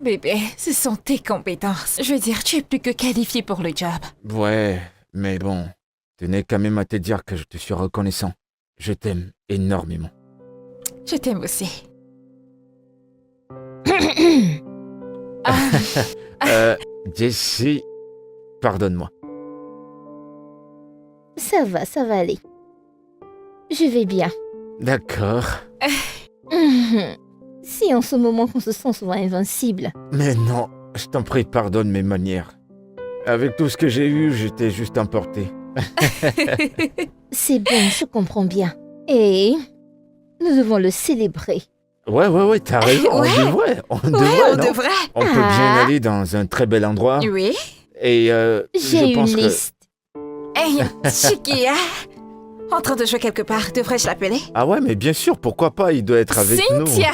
Bébé, ce sont tes compétences. Je veux dire, tu es plus que qualifié pour le job.
Ouais, mais bon, tenais quand même à te dire que je te suis reconnaissant. Je t'aime énormément.
Je t'aime aussi.
Jessie, pardonne-moi.
Ça va aller. Je vais bien.
D'accord.
Si en ce moment qu'on se sent souvent invincible.
Mais non, je t'en prie, pardonne mes manières. Avec tout ce que j'ai eu, j'étais juste emporté.
C'est bon, je comprends bien. Et nous devons le célébrer.
Ouais, t'as raison,
Ouais.
on devrait, non?
devrait.
On peut bien aller dans un très bel endroit.
Oui.
Et
J'ai
je pense
une
que...
liste.
Hey, Chiki, en train de jouer quelque part, devrais-je l'appeler?
Ah ouais, mais bien sûr, pourquoi pas, il doit être avec nous.
Cynthia!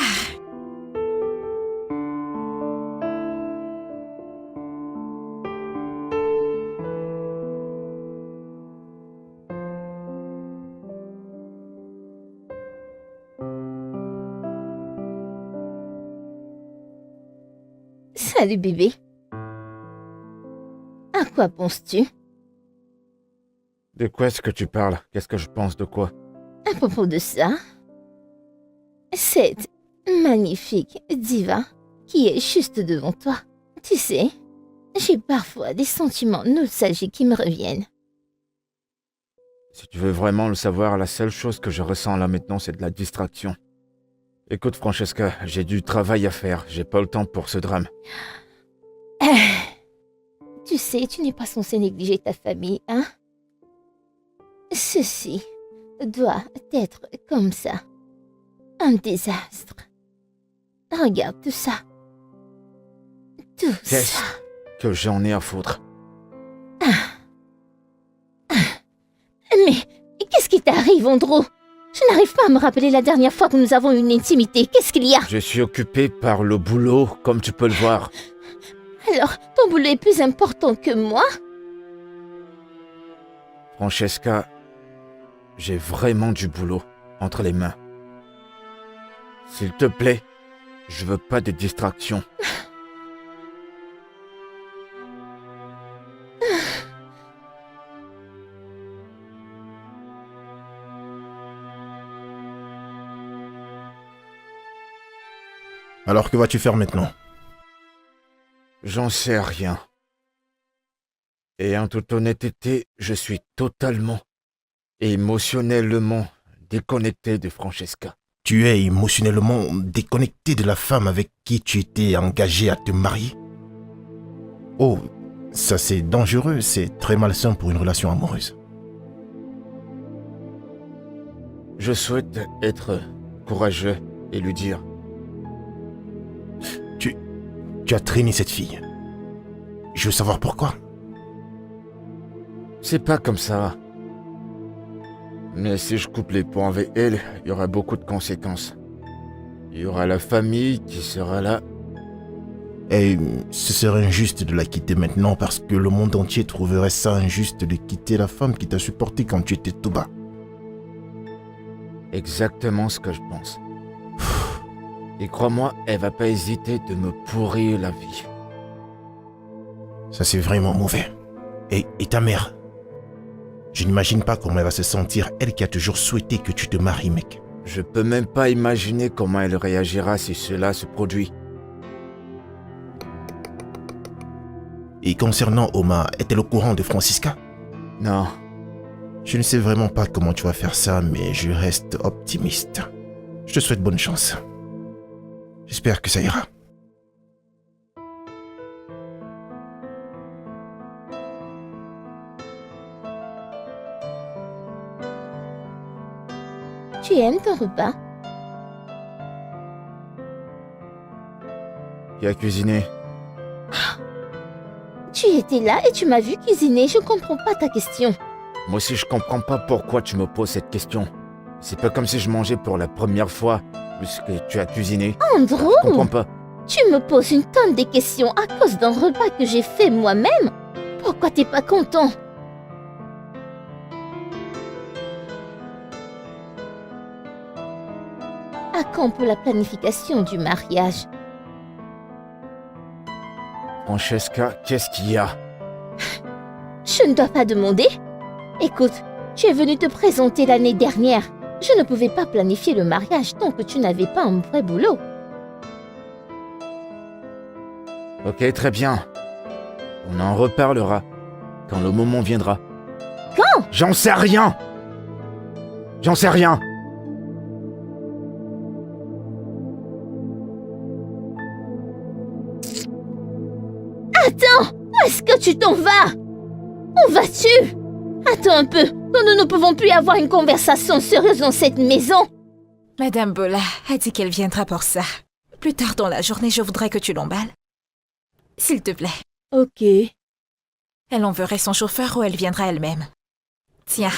Salut bébé. À quoi penses-tu?
De quoi est-ce que tu parles? Qu'est-ce que je pense de quoi?
À propos de ça, cette magnifique diva qui est juste devant toi, Tu sais, j'ai parfois des sentiments nostalgiques qui me reviennent.
Si tu veux vraiment le savoir, la seule chose que je ressens là maintenant, c'est de la distraction. Écoute, Francesca, j'ai du travail à faire. J'ai pas le temps pour ce drame.
Tu sais, tu n'es pas censé négliger ta famille, hein? Ceci doit être comme ça. Un désastre. Regarde tout ça. Tout
Qu'est-ce
ça.
que j'en ai à foutre?
Mais qu'est-ce qui t'arrive, Andrew? Je n'arrive pas à me rappeler la dernière fois que nous avons eu une intimité. Qu'est-ce qu'il y a?
Je suis occupé par le boulot, comme tu peux le voir.
Alors, ton boulot est plus important que moi?
Francesca, j'ai vraiment du boulot entre les mains. S'il te plaît, je veux pas de distraction.
Alors que vas-tu faire maintenant?
J'en sais rien. Et en toute honnêteté, je suis totalement et émotionnellement déconnecté de Francesca.
Tu es émotionnellement déconnecté de la femme avec qui tu étais engagé à te marier? Oh, ça c'est dangereux, c'est très malsain pour une relation amoureuse.
Je souhaite être courageux et lui dire.
Tu as traîné cette fille. Je veux savoir pourquoi.
C'est pas comme ça. Mais si je coupe les ponts avec elle, il y aura beaucoup de conséquences. Il y aura la famille qui sera là.
Et ce serait injuste de la quitter maintenant parce que le monde entier trouverait ça injuste de quitter la femme qui t'a supporté quand tu étais tout bas.
Exactement ce que je pense. Et crois-moi, elle va pas hésiter de me pourrir la vie.
Ça c'est vraiment mauvais. Et ta mère? Je n'imagine pas comment elle va se sentir, elle qui a toujours souhaité que tu te maries, mec.
Je peux même pas imaginer comment elle réagira si cela se produit.
Et concernant Oma, est-elle au courant de Francisca?
Non,
Je ne sais vraiment pas comment tu vas faire ça, mais je reste optimiste. Je te souhaite bonne chance. J'espère que ça ira.
Tu aimes ton repas?
qui a cuisiné?
Tu étais là et tu m'as vu cuisiner. Je comprends pas ta question.
Moi aussi, je comprends pas pourquoi tu me poses cette question. C'est pas comme si je mangeais pour la première fois, puisque tu as cuisiné.
Andrew,
Je comprends pas.
tu me poses une tonne de questions à cause d'un repas que j'ai fait moi-même. Pourquoi t'es pas content? À quand pour la planification du mariage?
Francesca, qu'est-ce qu'il y a?
Je ne dois pas demander. Écoute, tu es venu te présenter l'année dernière. Je ne pouvais pas planifier le mariage tant que tu n'avais pas un vrai boulot.
Ok, très bien. On en reparlera quand le moment viendra.
Quand?
J'en sais rien! J'en sais rien!
Attends! Où est-ce que tu t'en vas? Où vas-tu? Attends un peu. Nous ne pouvons plus avoir une conversation sérieuse dans cette maison.
Madame Bola a dit qu'elle viendra pour ça. Plus tard dans la journée, je voudrais que tu l'emballes. S'il te plaît.
Ok.
Elle enverrait son chauffeur ou elle viendra elle-même. Tiens.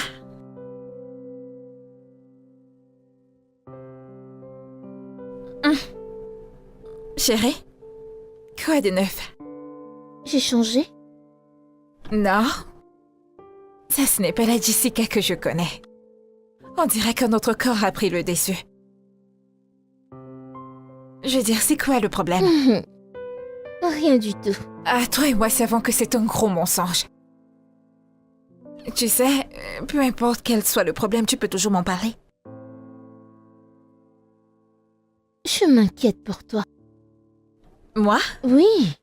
Chérie, quoi de neuf?
J'ai changé?
Non. Ça, ce n'est pas la Jessica que je connais. On dirait que notre corps a pris le dessus. Je veux dire, c'est quoi le problème?
Rien du tout.
Ah, toi et moi savons que c'est un gros mensonge. Tu sais, peu importe quel soit le problème, tu peux toujours m'en parler.
Je m'inquiète pour toi.
Moi?
Oui.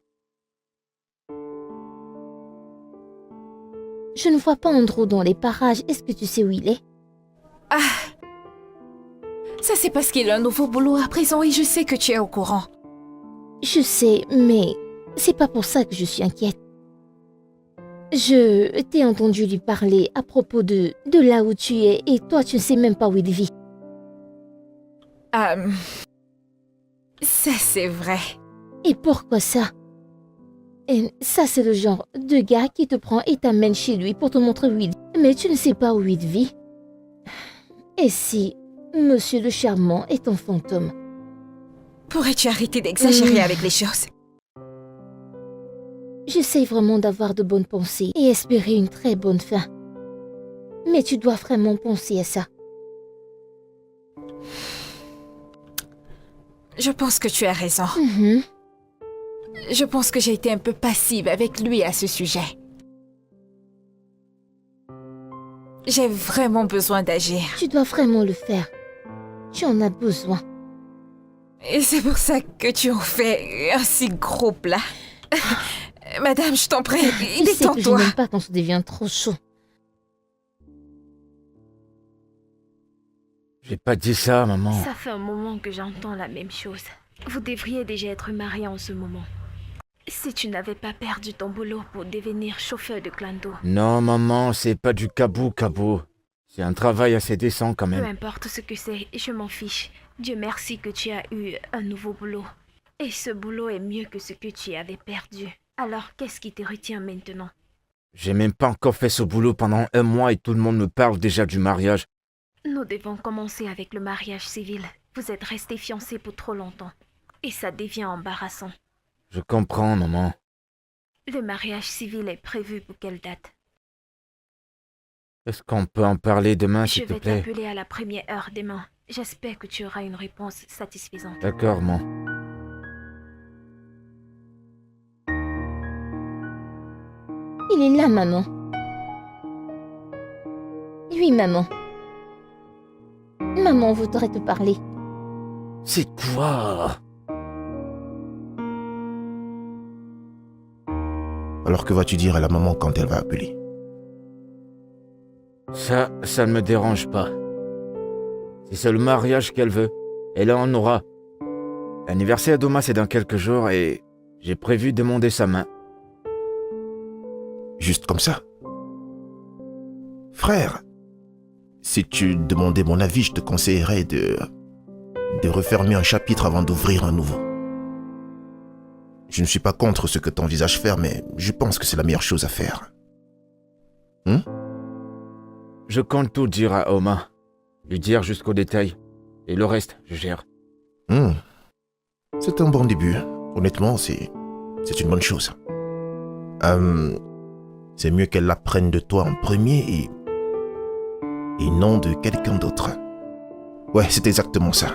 Je ne vois pas Andrew dans les parages. Est-ce que tu sais où il est?
Ah, ça c'est parce qu'il a un nouveau boulot à présent et je sais que tu es au courant.
Je sais, mais c'est pas pour ça que je suis inquiète. Je t'ai entendu lui parler à propos de là où tu es et toi tu ne sais même pas où il vit.
Ça c'est vrai.
Et pourquoi ça? Et ça c'est le genre de gars qui te prend et t'amène chez lui pour te montrer où il vit. Mais tu ne sais pas où il vit. Et si Monsieur le Charmant est un fantôme?
Pourrais-tu arrêter d'exagérer avec les choses?
J'essaie vraiment d'avoir de bonnes pensées et espérer une très bonne fin. Mais tu dois vraiment penser à ça.
Je pense que tu as raison.
Mhm.
Je pense que j'ai été un peu passive avec lui à ce sujet. J'ai vraiment besoin d'agir.
Tu dois vraiment le faire. Tu en as besoin.
Et c'est pour ça que tu en fais un si gros plat. Madame, je t'en prie,
Tu sais que je
détends-toi.
n'aime pas quand ça devient trop chaud.
J'ai pas dit ça, maman.
Ça fait un moment que j'entends la même chose. Vous devriez déjà être mariés en ce moment. Si tu n'avais pas perdu ton boulot pour devenir chauffeur de clando.
Non, maman, c'est pas du cabou. C'est un travail assez décent quand
Peu
même.
importe ce que c'est, je m'en fiche. Dieu merci que tu as eu un nouveau boulot. Et ce boulot est mieux que ce que tu avais perdu. Alors, qu'est-ce qui te retient maintenant?
J'ai même pas encore fait ce boulot pendant 1 mois et tout le monde me parle déjà du mariage.
Nous devons commencer avec le mariage civil. Vous êtes restés fiancés pour trop longtemps. Et ça devient embarrassant.
Je comprends, maman.
Le mariage civil est prévu pour quelle date?
Est-ce qu'on peut en parler demain,
Je
s'il te
vais
plaît?
t'appeler à la première heure demain. J'espère que tu auras une réponse satisfaisante.
D'accord, maman.
Il est là, maman. Oui, maman. Maman voudrait te parler.
C'est quoi?
Alors que vas-tu dire à la maman quand elle va appeler?
Ça ne me dérange pas. Si c'est le mariage qu'elle veut, elle en aura. L'anniversaire d'Oma, c'est dans quelques jours et j'ai prévu demander sa main.
Juste comme ça? Frère, si tu demandais mon avis, je te conseillerais de refermer un chapitre avant d'ouvrir un nouveau. Je ne suis pas contre ce que tu envisages faire, mais je pense que c'est la meilleure chose à faire.
Je compte tout dire à Oma. Lui dire jusqu'au détail. Et le reste, je gère.
C'est un bon début. Honnêtement, c'est une bonne chose. C'est mieux qu'elle l'apprenne de toi en premier et non de quelqu'un d'autre. Ouais, c'est exactement ça.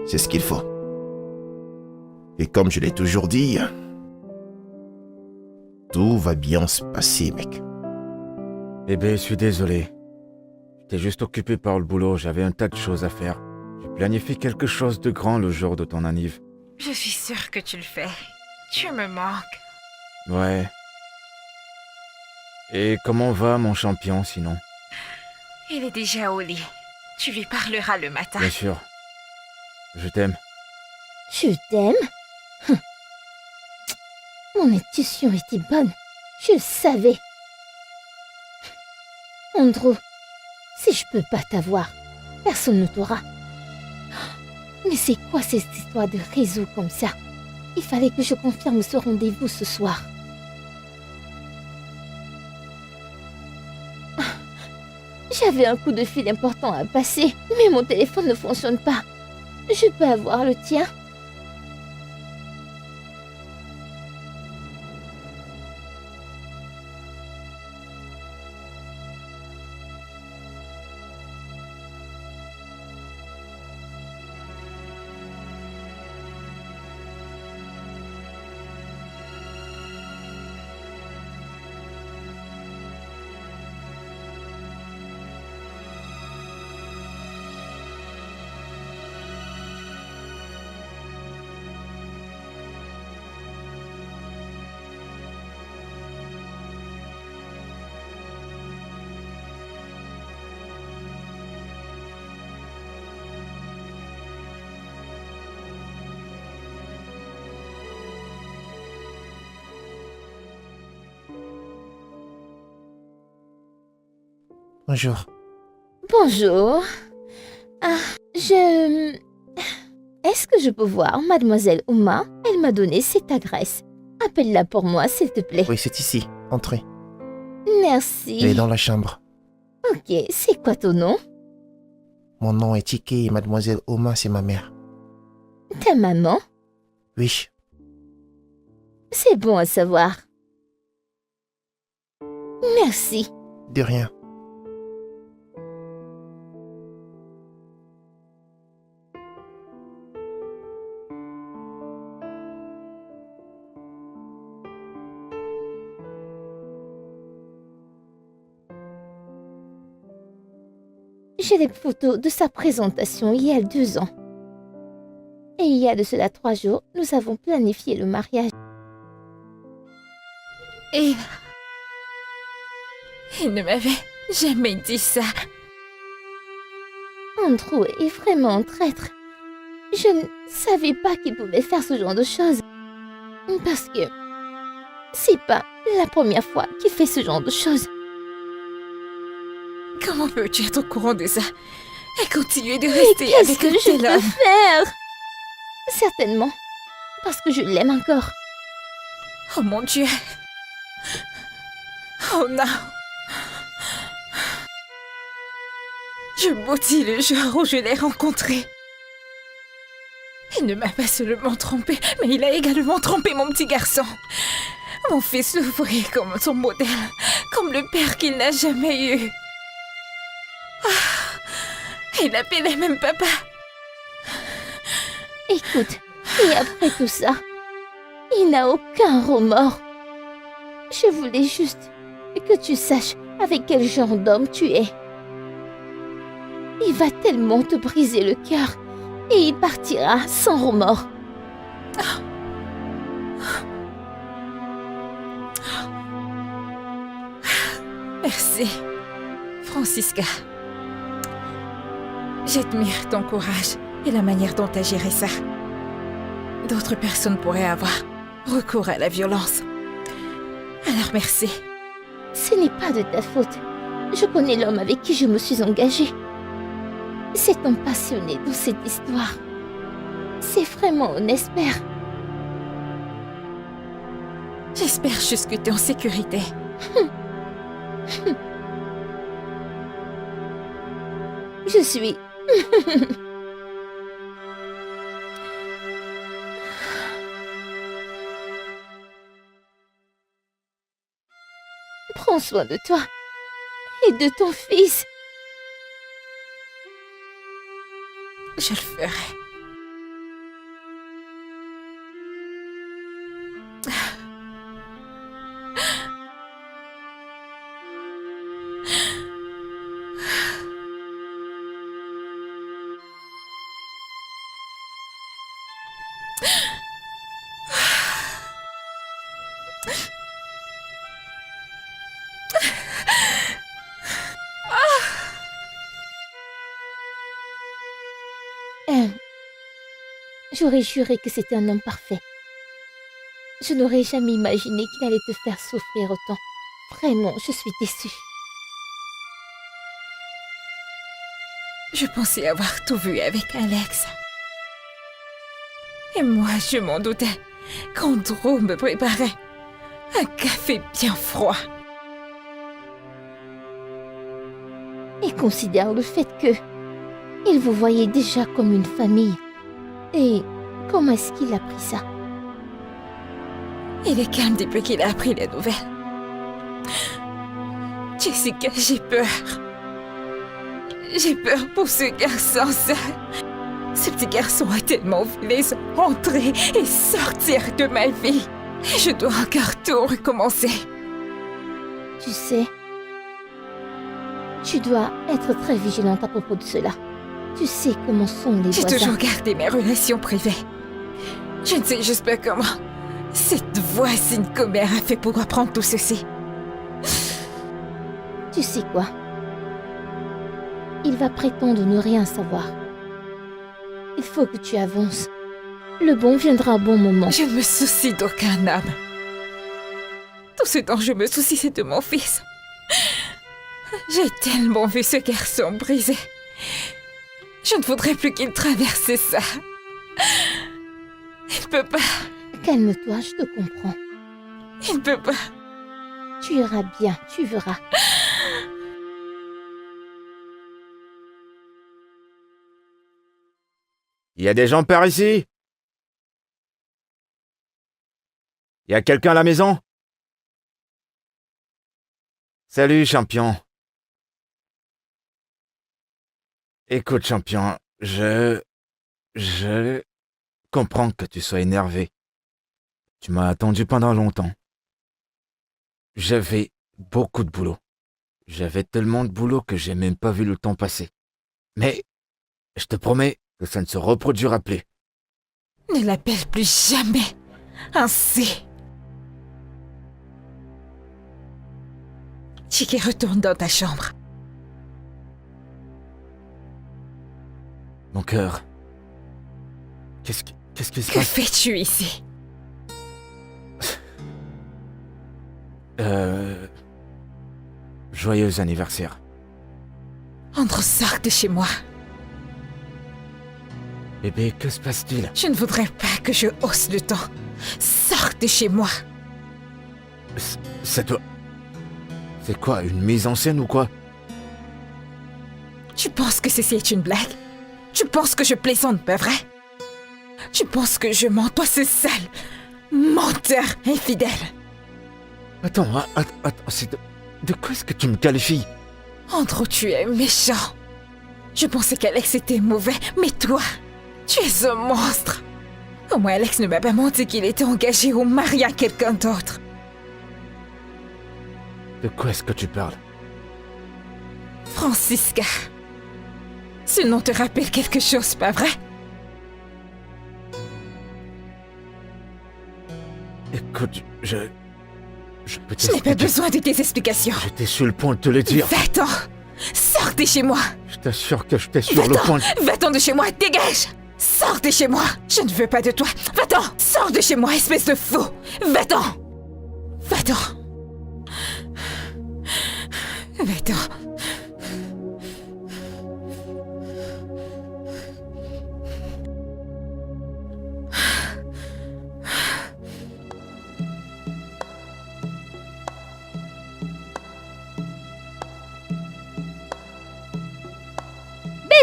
C'est ce qu'il faut. Et comme je l'ai toujours dit, tout va bien se passer, mec.
Bébé, je suis désolé. J'étais juste occupé par le boulot, j'avais un tas de choses à faire. J'ai planifié quelque chose de grand le jour de ton anniv.
Je suis sûre que tu le fais. Tu me manques.
Ouais. Et comment va mon champion sinon?
Il est déjà au lit. Tu lui parleras le matin.
Bien sûr. Je t'aime.
Je t'aime? Mon intuition était bonne. Je le savais. Andrew, si je peux pas t'avoir, personne ne t'aura. Mais c'est quoi cette histoire de réseau comme ça? Il fallait que je confirme ce rendez-vous ce soir. J'avais un coup de fil important à passer, mais mon téléphone ne fonctionne pas. Je peux avoir le tien?
Bonjour.
Bonjour. Ah, Est-ce que je peux voir Mademoiselle Uma? Elle m'a donné cette adresse. Appelle-la pour moi, s'il te plaît.
Oui, c'est ici. Entrez.
Merci.
Elle est dans la chambre.
Ok, c'est quoi ton nom?
Mon nom est Chike et Mademoiselle Oma, c'est ma mère.
Ta maman?
Oui.
C'est bon à savoir. Merci.
De rien.
J'ai les photos de sa présentation il y a 2 ans. Et il y a de cela 3 jours, nous avons planifié le mariage.
Et... Il ne m'avait jamais dit ça.
Andrew est vraiment un traître. Je ne savais pas qu'il pouvait faire ce genre de choses. Parce que c'est pas la première fois qu'il fait ce genre de choses.
Comment peux-tu être au courant de ça et continuer de
Mais
rester
qu'est-ce
avec
que
un
je
tel
peux
homme?
faire? Certainement. Parce que je l'aime encore.
Oh mon Dieu. Oh non. Je maudis le jour où je l'ai rencontré. Il ne m'a pas seulement trompé, mais il a également trompé mon petit garçon. Mon fils le voyait comme son modèle, comme le père qu'il n'a jamais eu. Ah, il l'appelait même papa.
Écoute, et après tout ça, il n'a aucun remords. Je voulais juste que tu saches avec quel genre d'homme tu es. Il va tellement te briser le cœur et il partira sans remords.
Merci, Francisca. J'admire ton courage et la manière dont tu as géré ça. D'autres personnes pourraient avoir recours à la violence. Alors merci.
Ce n'est pas de ta faute. Je connais l'homme avec qui je me suis engagée. C'est un passionné dans cette histoire. C'est vraiment un espoir.
J'espère juste que tu es en sécurité.
Je suis... Prends soin de toi et de ton fils.
Je le ferai.
J'aurais juré que c'était un homme parfait. Je n'aurais jamais imaginé qu'il allait te faire souffrir autant. Vraiment, je suis déçue.
Je pensais avoir tout vu avec Alex. Et moi, je m'en doutais quand Drew me préparait un café bien froid.
Et considère le fait que il vous voyait déjà comme une famille. Et comment est-ce qu'il a pris ça?
Il est calme depuis qu'il a appris la nouvelle. Jessica, j'ai peur. J'ai peur pour ce garçon, ça. Ce petit garçon a tellement voulu entrer et sortir de ma vie. Et je dois encore tout recommencer.
Tu sais, tu dois être très vigilante à propos de cela. Tu sais comment sont les
J'ai
voisins.
toujours gardé mes relations privées. Je ne sais juste pas comment cette voisine commère a fait pour apprendre tout ceci.
Tu sais quoi? Il va prétendre ne rien savoir. Il faut que tu avances. Le bon viendra au bon moment.
Je ne me soucie d'aucun homme. Tout ce dont je me soucie, c'est de mon fils. J'ai tellement vu ce garçon brisé. Je ne voudrais plus qu'il traverse ça. Il ne peut pas.
Calme-toi, je te comprends.
Il ne peut pas.
Tu iras bien, tu verras.
Il y a des gens par ici? Il y a quelqu'un à la maison? Salut, champion. Écoute, champion, je comprends que tu sois énervé. Tu m'as attendu pendant longtemps. J'avais beaucoup de boulot. J'avais tellement de boulot que j'ai même pas vu le temps passer. Mais je te promets que ça ne se reproduira plus.
Ne l'appelle plus jamais ainsi. Chiki, retourne dans ta chambre.
Mon cœur. Qu'est-ce qui se
Que
passe?
fais-tu ici?
Joyeux anniversaire.
Andrew, sors de chez moi.
Bébé, que se passe-t-il?
Je ne voudrais pas que je hausse le ton. Sors de chez moi.
Ça doit... C'est quoi, une mise en scène ou quoi?
Tu penses que ceci est une blague? Tu penses que je plaisante, pas vrai? Tu penses que je mens, toi, ce sale menteur infidèle?
Attends, c'est de quoi est-ce que tu me qualifies?
Andrew, tu es méchant. Je pensais qu'Alex était mauvais, mais toi, tu es un monstre. Au moins, Alex ne m'a pas menti qu'il était engagé ou marié à quelqu'un d'autre.
De quoi est-ce que tu parles?
Francisca. Ce nom te rappelle quelque chose, pas vrai?
Écoute, je peux
Je n'ai pas
t'expliquer.
besoin de tes explications.
J'étais sur le point de te le dire.
Va-t'en. Sors de chez moi.
Je t'assure que j'étais sur le point de...
Va-t'en de chez moi, dégage. Sors de chez moi. Je ne veux pas de toi. Va-t'en. Sors de chez moi, espèce de fou. Va-t'en. Va-t'en. Va-t'en.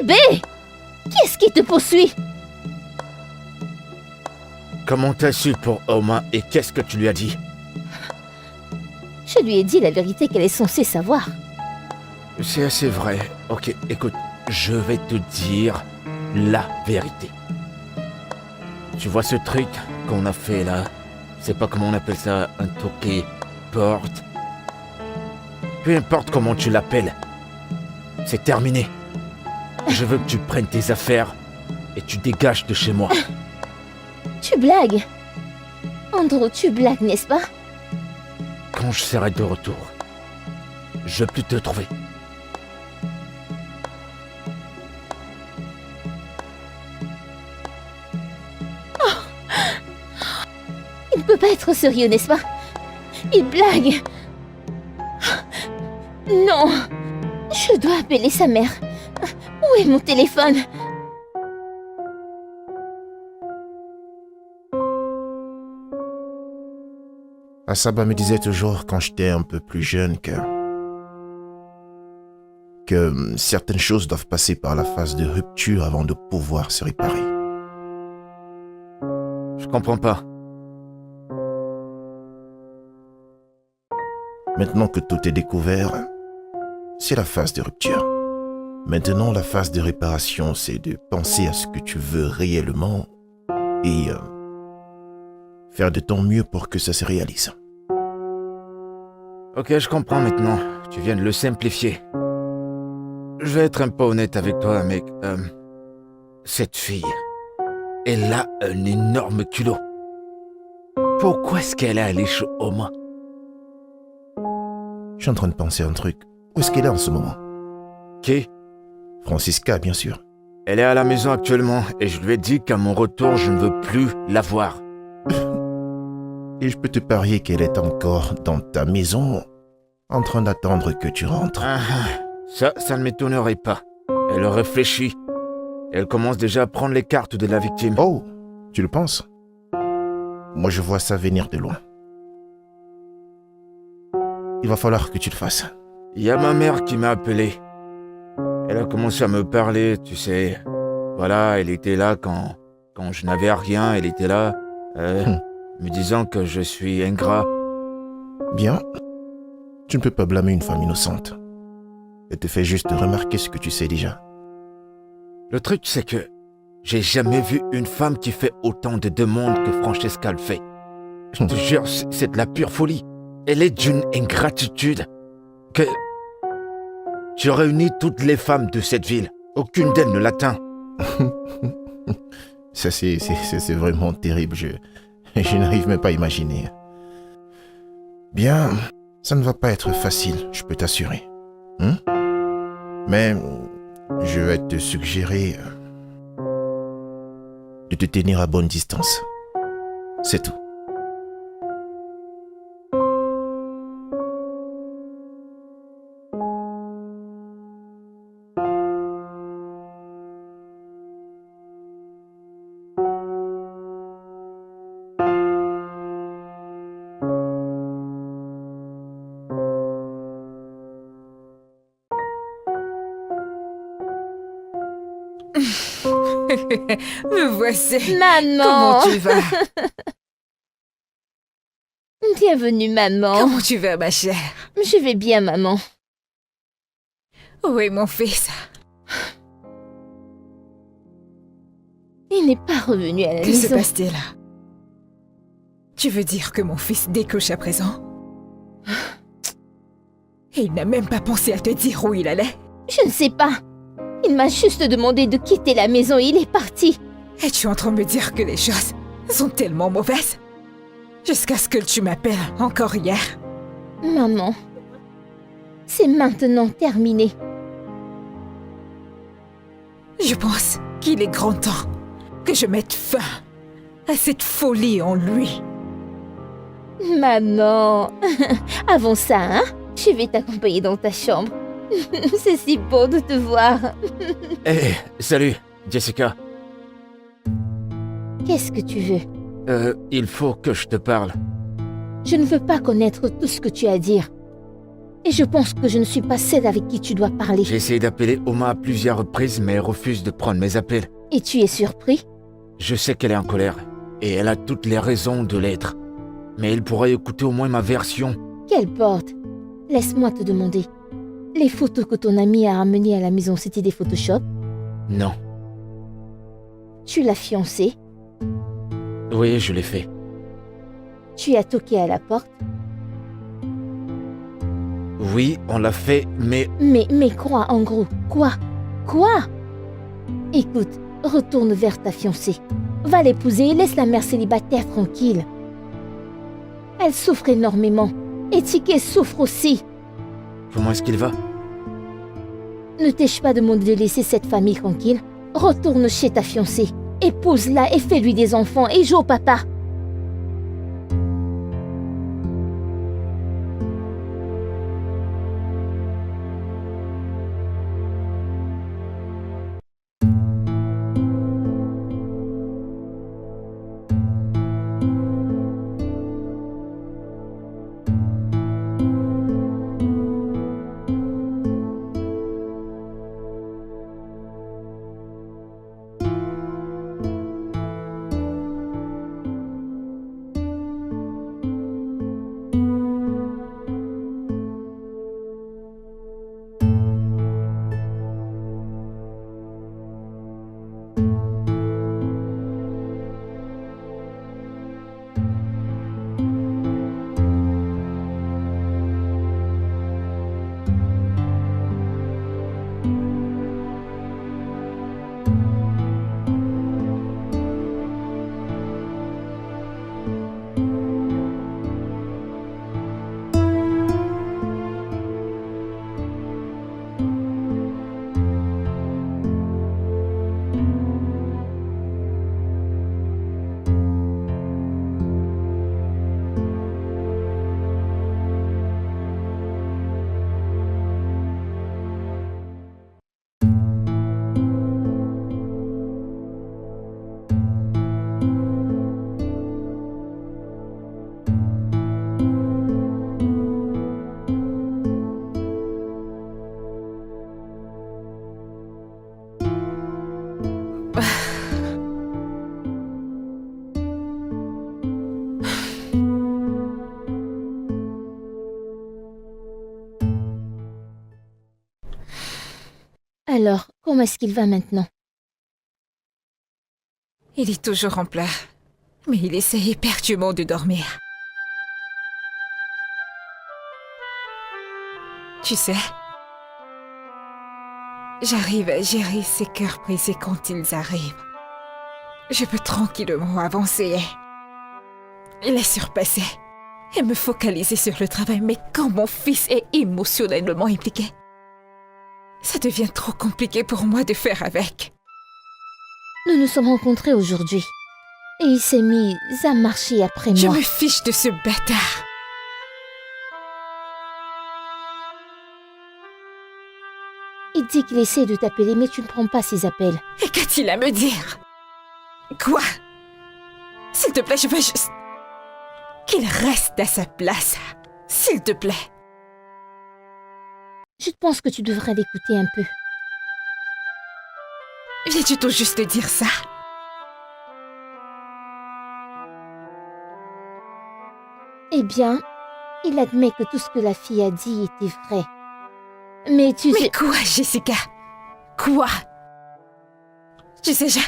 Bébé! Qu'est-ce qui te poursuit?
Comment t'as su pour Oma et qu'est-ce que tu lui as dit?
Je lui ai dit la vérité qu'elle est censée savoir.
C'est assez vrai. Ok, écoute, je vais te dire la vérité. Tu vois ce truc qu'on a fait là? C'est pas comment on appelle ça, un toqué porte. Peu importe comment tu l'appelles. C'est terminé. Je veux que tu prennes tes affaires et tu dégages de chez moi.
Tu blagues? Andrew, tu blagues, n'est-ce pas?
Quand je serai de retour, je peux te trouver.
Il ne peut pas être sérieux, n'est-ce pas? Il blague. Non. Je dois appeler sa mère. Où est mon téléphone?
Asaba me disait toujours quand j'étais un peu plus jeune que certaines choses doivent passer par la phase de rupture avant de pouvoir se réparer.
Je comprends pas.
Maintenant que tout est découvert, c'est la phase de rupture. Maintenant, la phase de réparation, c'est de penser à ce que tu veux réellement et faire de ton mieux pour que ça se réalise.
Ok, je comprends maintenant. Tu viens de le simplifier. Je vais être un peu honnête avec toi, mec. Cette fille, elle a un énorme culot. Pourquoi est-ce qu'elle est allée chez Oma?
Je suis en train de penser à un truc. Où est-ce qu'elle est en ce moment?
Qui?
Francisca, bien sûr.
Elle est à la maison actuellement et je lui ai dit qu'à mon retour, je ne veux plus la voir.
Et je peux te parier qu'elle est encore dans ta maison en train d'attendre que tu rentres.
Ça ne m'étonnerait pas. Elle réfléchit. Elle commence déjà à prendre les cartes de la victime.
Oh, tu le penses? Moi, je vois ça venir de loin. Il va falloir que tu le fasses.
Il y a ma mère qui m'a appelé. Elle a commencé à me parler, tu sais. Voilà, elle était là quand je n'avais rien. Elle était là, me disant que je suis ingrat.
Bien. Tu ne peux pas blâmer une femme innocente. Elle te fait juste remarquer ce que tu sais déjà.
Le truc, c'est que j'ai jamais vu une femme qui fait autant de demandes que Francesca le fait. Je te jure, c'est de la pure folie. Elle est d'une ingratitude que... Tu réunis toutes les femmes de cette ville. Aucune d'elles ne l'atteint.
Ça, c'est vraiment terrible. Je n'arrive même pas à imaginer. Bien, ça ne va pas être facile, je peux t'assurer. Mais je vais te suggérer de te tenir à bonne distance. C'est tout.
Me voici.
Maman!
Comment tu vas?
Bienvenue, maman.
Comment tu vas, ma chère?
Je vais bien, maman.
Où est mon fils?
Il n'est pas revenu à la
Que se
maison.
passe-t-il? Tu veux dire que mon fils décoche à présent? Et il n'a même pas pensé à te dire où il allait?
Je ne sais pas. Il m'a juste demandé de quitter la maison et il est parti.
Es-tu en train de me dire que les choses sont tellement mauvaises? Jusqu'à ce que tu m'appelles encore hier.
Maman, c'est maintenant terminé.
Je pense qu'il est grand temps que je mette fin à cette folie en lui.
Maman, avant ça, hein, je vais t'accompagner dans ta chambre. C'est si beau de te voir.
Hé, salut, Jessica.
Qu'est-ce que tu veux?
Il faut que je te parle.
Je ne veux pas connaître tout ce que tu as à dire. Et je pense que je ne suis pas celle avec qui tu dois parler.
J'ai essayé d'appeler Oma à plusieurs reprises, mais elle refuse de prendre mes appels.
Et tu es surpris?
Je sais qu'elle est en colère, et elle a toutes les raisons de l'être. Mais elle pourrait écouter au moins ma version.
Qu'importe. Laisse-moi te demander. Les photos que ton ami a ramenées à la maison, c'était des Photoshop?
Non.
Tu l'as fiancé?
Oui, je l'ai fait.
Tu as toqué à la porte?
Oui, on l'a fait, mais...
Mais quoi, en gros? Quoi? Écoute, retourne vers ta fiancée. Va l'épouser et laisse la mère célibataire tranquille. Elle souffre énormément. Et Tiké souffre aussi.
Comment est-ce qu'il va?
Ne t'ai-je pas demandé de laisser cette famille tranquille? Retourne chez ta fiancée. Épouse-la et fais-lui des enfants et joue au papa. Alors, comment est-ce qu'il va maintenant?
Il est toujours en pleurs, mais il essaie éperdument de dormir. Tu sais, j'arrive à gérer ces cœurs brisés quand ils arrivent. Je peux tranquillement avancer et les surpasser et me focaliser sur le travail. Mais quand mon fils est émotionnellement impliqué, ça devient trop compliqué pour moi de faire avec.
Nous nous sommes rencontrés aujourd'hui. Et il s'est mis à marcher après
Je
moi.
me fiche de ce bâtard.
Il dit qu'il essaie de t'appeler, mais tu ne prends pas ses appels.
Et qu'a-t-il à me dire? Quoi? S'il te plaît, je veux juste qu'il reste à sa place. S'il te plaît.
Je pense que tu devrais l'écouter un peu.
Viens-tu tout juste dire ça?
Eh bien, il admet que tout ce que la fille a dit était vrai. Mais tu sais...
Mais quoi, Jessica? Quoi? Tu sais, je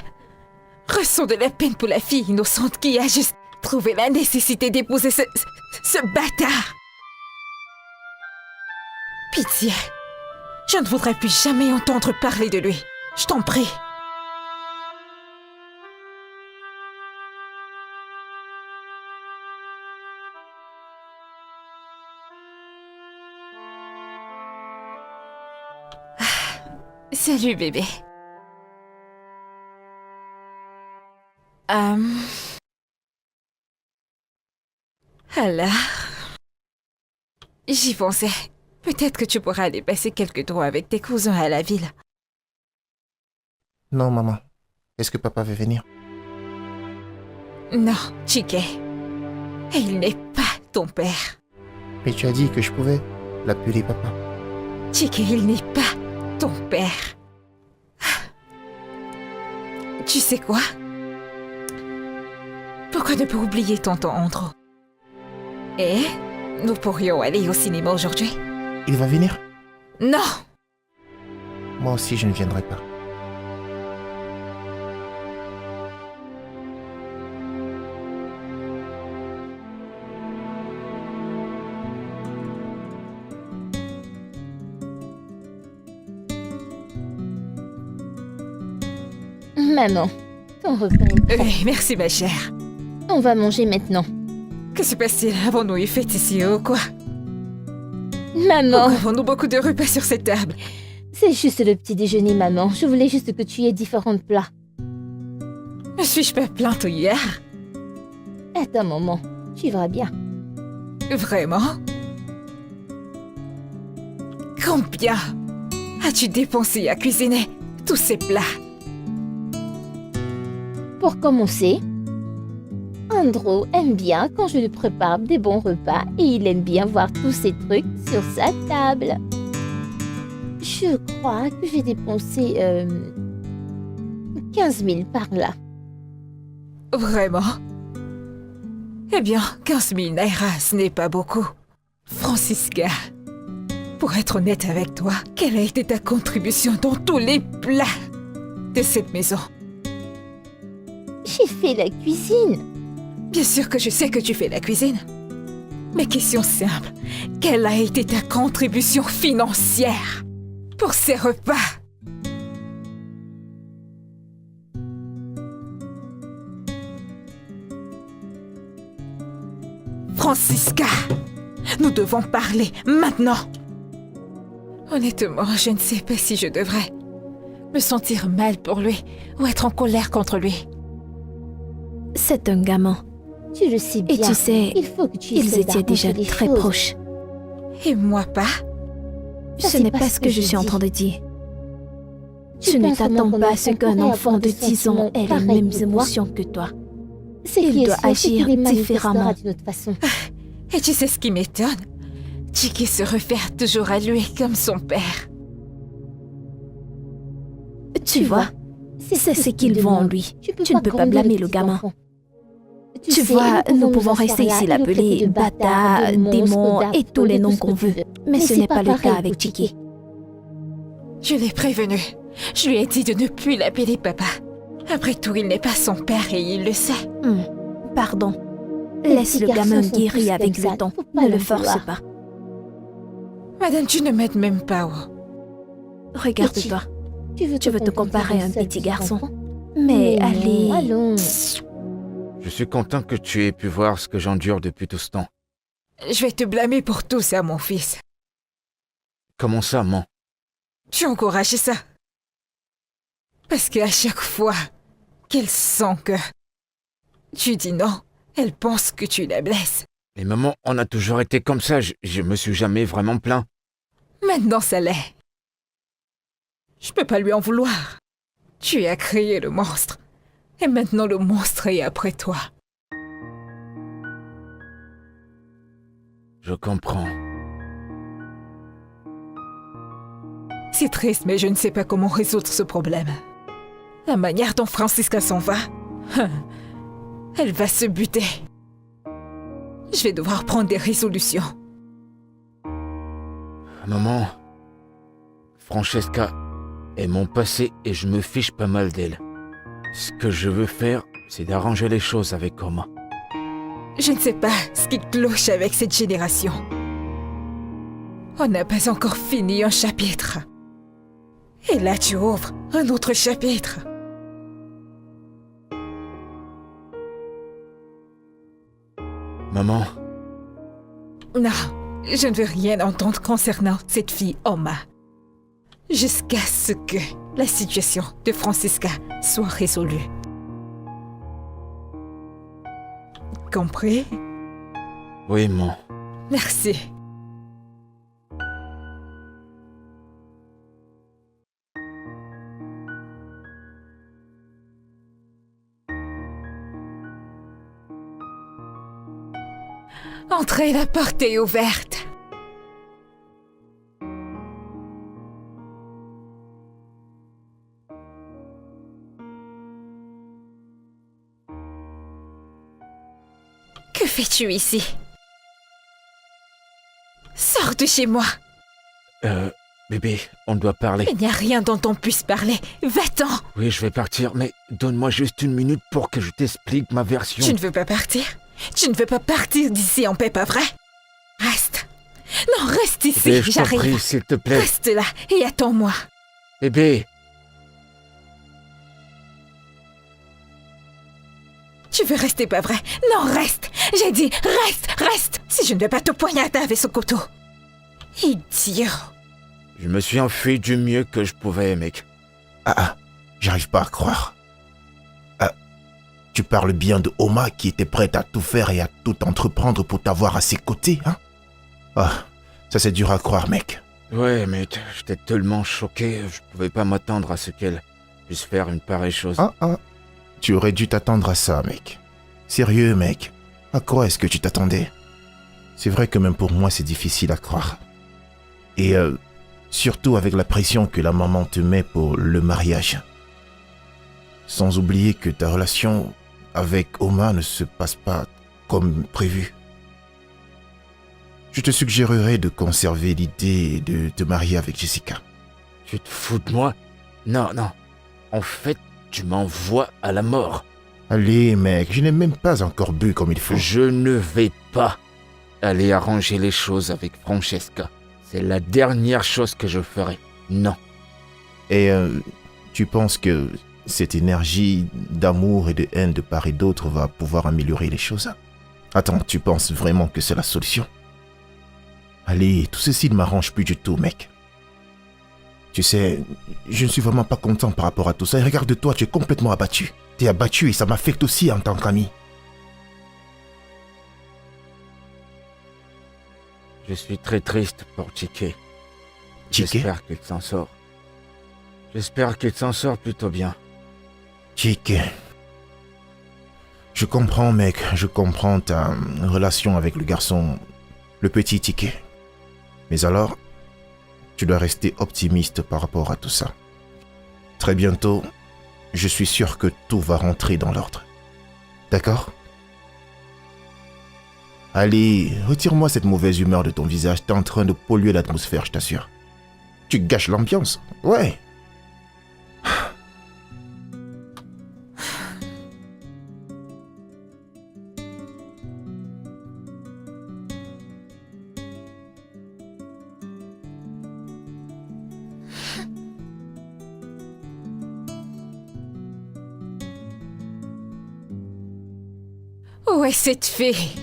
ressens de la peine pour la fille innocente qui a juste trouvé la nécessité d'épouser ce bâtard. Pitié. Je ne voudrais plus jamais entendre parler de lui. Je t'en prie. Salut bébé. Alors, j'y pensais. Peut-être que tu pourras aller passer quelques jours avec tes cousins à la ville.
Non, maman. Est-ce que papa veut venir?
Non, Chike. Il n'est pas ton père.
Mais tu as dit que je pouvais l'appeler papa.
Chike, il n'est pas ton père. Tu sais quoi? Pourquoi ne pas oublier tonton Andrew? Et nous pourrions aller au cinéma aujourd'hui?
Il va venir?
Non!
Moi aussi, je ne viendrai pas.
Maman, ton repas est prêt.
Oui, merci ma chère.
On va manger maintenant.
Que se passe-t-il? Avons-nous une fête ici ou quoi?
Maman,
Pourquoi avons-nous beaucoup de repas sur cette table?
c'est juste le petit déjeuner, maman. Je voulais juste que tu aies différents plats.
Ne suis-je pas plainte hier?
Attends, maman, tu verras bien.
Vraiment? Combien as-tu dépensé à cuisiner tous ces plats?
Pour commencer, Andrew aime bien quand je lui prépare des bons repas et il aime bien voir tous ces trucs sur sa table. Je crois que j'ai dépensé 15 000 par là.
Vraiment? Eh bien, 15 000 naira, ce n'est pas beaucoup. Francisca, pour être honnête avec toi, quelle a été ta contribution dans tous les plats de cette maison?
J'ai fait la cuisine.
Bien sûr que je sais que tu fais la cuisine. Mais question simple, quelle a été ta contribution financière pour ces repas? Francisca, nous devons parler maintenant. Honnêtement, je ne sais pas si je devrais me sentir mal pour lui ou être en colère contre lui.
C'est un gamin.
Tu le sais bien.
Et tu sais,
il faut que tu
ils
essaies
étaient déjà
d'arranger les
très
choses.
proches.
Et moi pas?
Ça,
Ce
c'est
n'est pas ce que je suis en
dis.
train de dire.
Tu
Tu ne
penses vraiment
t'attends
qu'un
pas à
enfant
ce qu'un
pourrait
enfant
avoir
de
des
10 ans
sentiments
ait les
pareils
mêmes
que toi?
émotions que toi.
Ce
Il
qui est
doit
sûr, c'est qu'il
agir
les manifestera
différemment.
d'une autre façon.
Et tu sais ce qui m'étonne? Chiki se réfère toujours à lui comme son père.
Tu vois, c'est ce qu'ils voient en lui. Tu ne peux pas blâmer le gamin. Tu vois, nous pouvons rester ici l'appeler Bata, démon et tous les noms qu'on veut. Mais ce n'est pas le cas avec Chiki.
Je l'ai prévenu. Je lui ai dit de ne plus l'appeler papa. Après tout, il n'est pas son père et il le sait.
Pardon.
Les
Laisse
petits
le gamin
garçons sont
guérir
tous
avec
comme
le
ça,
temps.
faut pas
Ne le
l'en
force
vouloir.
pas.
Madame, tu ne m'aides même pas.
Regarde-toi.
Tu veux
te comparer à un
seul
petit
petit
garçon.
enfant?
Mais
non,
allez.
allons.
Je suis content que tu aies pu voir ce que j'endure depuis tout ce temps.
Je vais te blâmer pour tout ça, mon fils.
Comment ça, maman?
Tu encourages ça. Parce qu'à chaque fois qu'elle sent que tu dis non, elle pense que tu la blesses.
Mais maman, on a toujours été comme ça, je me suis jamais vraiment plaint.
Maintenant, ça l'est. Je peux pas lui en vouloir. Tu as créé le monstre. Et maintenant, le monstre est après toi.
Je comprends.
C'est triste, mais je ne sais pas comment résoudre ce problème. La manière dont Francisca s'en va, elle va se buter. Je vais devoir prendre des résolutions.
Maman, Francesca est mon passé et je me fiche pas mal d'elle. Ce que je veux faire, c'est d'arranger les choses avec Oma.
Je ne sais pas ce qui cloche avec cette génération. On n'a pas encore fini un chapitre. Et là, tu ouvres un autre chapitre.
Maman,
Non, je ne veux rien entendre concernant cette fille Oma. Jusqu'à ce que la situation de Francisca soit résolue. Compris?
oui, maman.
Merci. Entrez, la porte est ouverte. Que fais-tu ici? Sors de chez moi.
Bébé, on doit parler.
Il n'y a rien dont on puisse parler. Va-t'en.
Oui, je vais partir, mais donne-moi juste une minute pour que je t'explique ma version.
Tu ne veux pas partir? Tu ne veux pas partir d'ici en paix, pas vrai? Reste. Non, reste ici,
Bébé, je t'en prie,
j'arrive.
s'il te plaît.
Reste là et attends-moi.
Bébé,
Tu veux rester, pas vrai? Non, reste. J'ai dit, reste. Si je ne vais pas te poignarder avec ce couteau. Idiot.
je me suis enfui du mieux que je pouvais, mec.
J'arrive pas à croire. Tu parles bien de Oma qui était prête à tout faire et à tout entreprendre pour t'avoir à ses côtés, hein? Ça c'est dur à croire, mec.
Ouais, mais j'étais tellement choqué, je pouvais pas m'attendre à ce qu'elle puisse faire une pareille chose.
Tu aurais dû t'attendre à ça, mec. Sérieux, mec. À quoi est-ce que tu t'attendais? C'est vrai que même pour moi, c'est difficile à croire. Et surtout avec la pression que la maman te met pour le mariage. Sans oublier que ta relation avec Oma ne se passe pas comme prévu. Je te suggérerais de conserver l'idée de te marier avec Jessica.
Tu te fous de moi? Non. En fait, tu m'envoies à la mort.
Allez, mec, je n'ai même pas encore bu comme il faut.
Je ne vais pas aller arranger les choses avec Francesca. C'est la dernière chose que je ferai. Non.
Et tu penses que cette énergie d'amour et de haine de part et d'autre va pouvoir améliorer les choses? Attends, tu penses vraiment que c'est la solution? Allez, tout ceci ne m'arrange plus du tout, mec. Tu sais, je ne suis vraiment pas content par rapport à tout ça. Et regarde-toi, tu es complètement abattu. Tu es abattu et ça m'affecte aussi en tant qu'ami.
Je suis très triste pour Chike.
Chike?
J'espère qu'il s'en sort. J'espère qu'il s'en sort plutôt bien.
Chike. Je comprends, mec. Je comprends ta relation avec le garçon, le petit Chike. Mais alors, tu dois rester optimiste par rapport à tout ça. Très bientôt, je suis sûr que tout va rentrer dans l'ordre. D'accord? Allez, retire-moi cette mauvaise humeur de ton visage. T'es en train de polluer l'atmosphère, je t'assure. Tu gâches l'ambiance. Ouais.
Où est cette fille?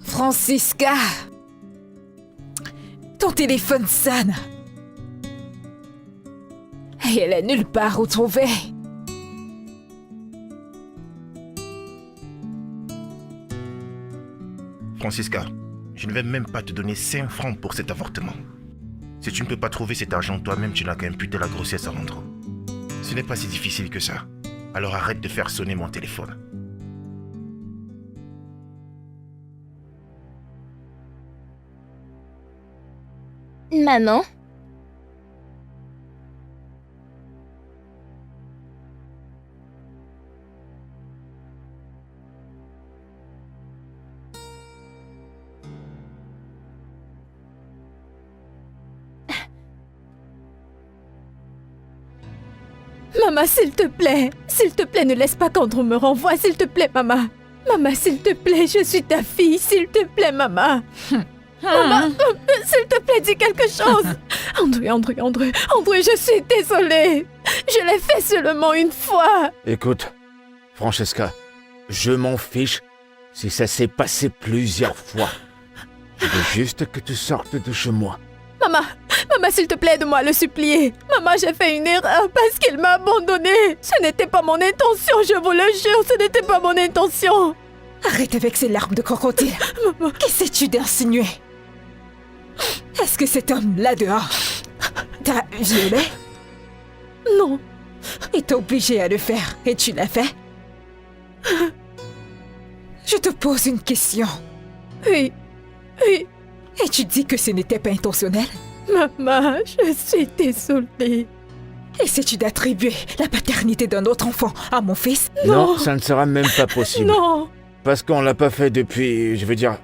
Francisca! Ton téléphone sonne. Et elle est nulle part retrouvée.
Francisca, je ne vais même pas te donner 5 francs pour cet avortement. Si tu ne peux pas trouver cet argent toi-même, tu n'as qu'à imputer la grossesse à Andrew. Ce n'est pas si difficile que ça. Alors arrête de faire sonner mon téléphone.
Maman?
Maman, s'il te plaît, ne laisse pas qu'Andrew me renvoie, s'il te plaît, maman. Maman, s'il te plaît, je suis ta fille, s'il te plaît, maman. Maman, s'il te plaît, dis quelque chose. Andrew, je suis désolée. Je l'ai fait seulement une fois.
Écoute, Francesca, je m'en fiche si ça s'est passé plusieurs fois. Je veux juste que tu sortes de chez moi.
Maman, s'il te plaît, aide-moi à le supplier. Maman, j'ai fait une erreur parce qu'il m'a abandonnée. Ce n'était pas mon intention, je vous le jure, ce n'était pas mon intention.
Arrête avec ces larmes de crocodile.
Maman.
Qu'essaies-tu d'insinuer? Est-ce que cet homme là dehors t'a violé?
Non.
Il t'a obligé à le faire et tu l'as fait? Je te pose une question.
Oui.
Et tu dis que ce n'était pas intentionnel?
Maman, je suis désolée.
Essaies-tu d'attribuer la paternité d'un autre enfant à mon fils?
Non, ça ne sera même pas possible.
Non,
Parce qu'on l'a pas fait depuis, je veux dire,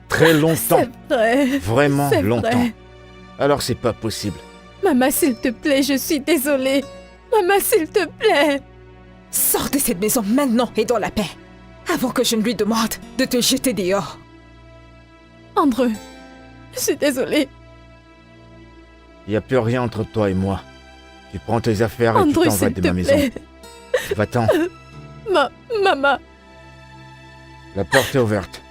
très longtemps.
c'est vrai.
Vraiment
C'est
longtemps.
vrai.
Alors c'est pas possible.
Maman, s'il te plaît, je suis désolée. Maman, s'il te plaît.
Sors de cette maison maintenant et dans la paix, avant que je ne lui demande de te jeter dehors.
Andrew, je suis désolée.
Il n'y a plus rien entre toi et moi. Tu prends tes affaires et tu
Andrew,
t'en vas
s'il
de
te
ma maison.
plaît.
Va-t'en,
Maman.
la porte est ouverte.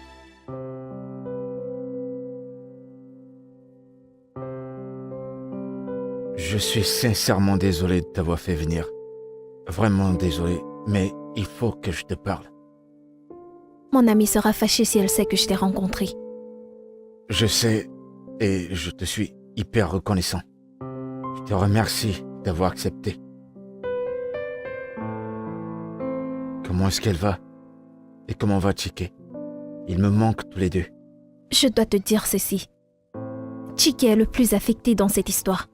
Je suis sincèrement désolé de t'avoir fait venir. Vraiment désolé, mais il faut que je te parle.
Mon amie sera fâchée si elle sait que je t'ai rencontré.
Je sais et je te suis hyper reconnaissant. Je te remercie d'avoir accepté. Comment est-ce qu'elle va? Et comment va Chike? Ils me manquent tous les deux.
Je dois te dire ceci. Chike est le plus affecté dans cette histoire.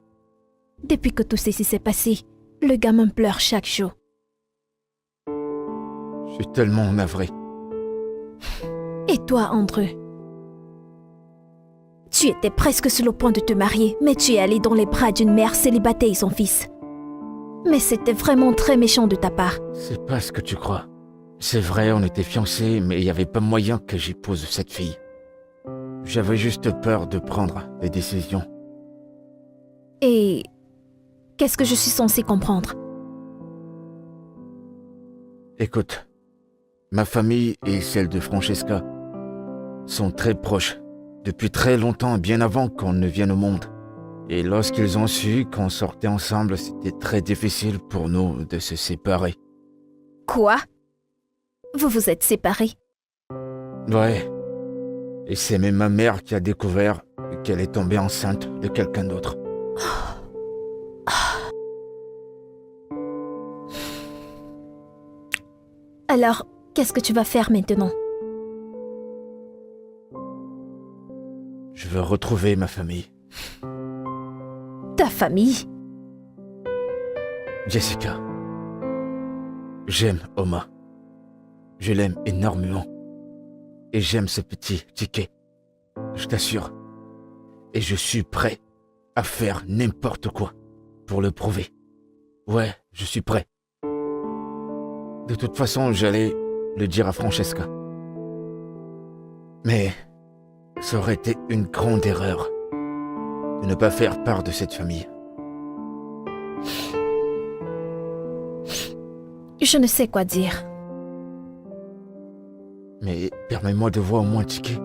Depuis que tout ceci s'est passé, le gamin pleure chaque jour.
Je suis tellement navré.
Et toi, Andrew? Tu étais presque sur le point de te marier, mais tu es allé dans les bras d'une mère célibataire et son fils. Mais c'était vraiment très méchant de ta part.
C'est pas ce que tu crois. C'est vrai, on était fiancés, mais il n'y avait pas moyen que j'épouse cette fille. J'avais juste peur de prendre des décisions.
Et qu'est-ce que je suis censée comprendre?
Écoute, ma famille et celle de Francesca sont très proches depuis très longtemps, bien avant qu'on ne vienne au monde. Et lorsqu'ils ont su qu'on sortait ensemble, c'était très difficile pour nous de se séparer.
Quoi? Vous vous êtes séparés?
Ouais. Et c'est même ma mère qui a découvert qu'elle est tombée enceinte de quelqu'un d'autre.
Alors, qu'est-ce que tu vas faire maintenant?
Je veux retrouver ma famille.
Ta famille?
Jessica. J'aime Oma. Je l'aime énormément. Et j'aime ce petit Chike. Je t'assure. Et je suis prêt à faire n'importe quoi pour le prouver. Ouais, je suis prêt. De toute façon, j'allais le dire à Francesca. Mais ça aurait été une grande erreur de ne pas faire part de cette famille.
Je ne sais quoi dire.
Mais permets-moi de voir au moins Chike.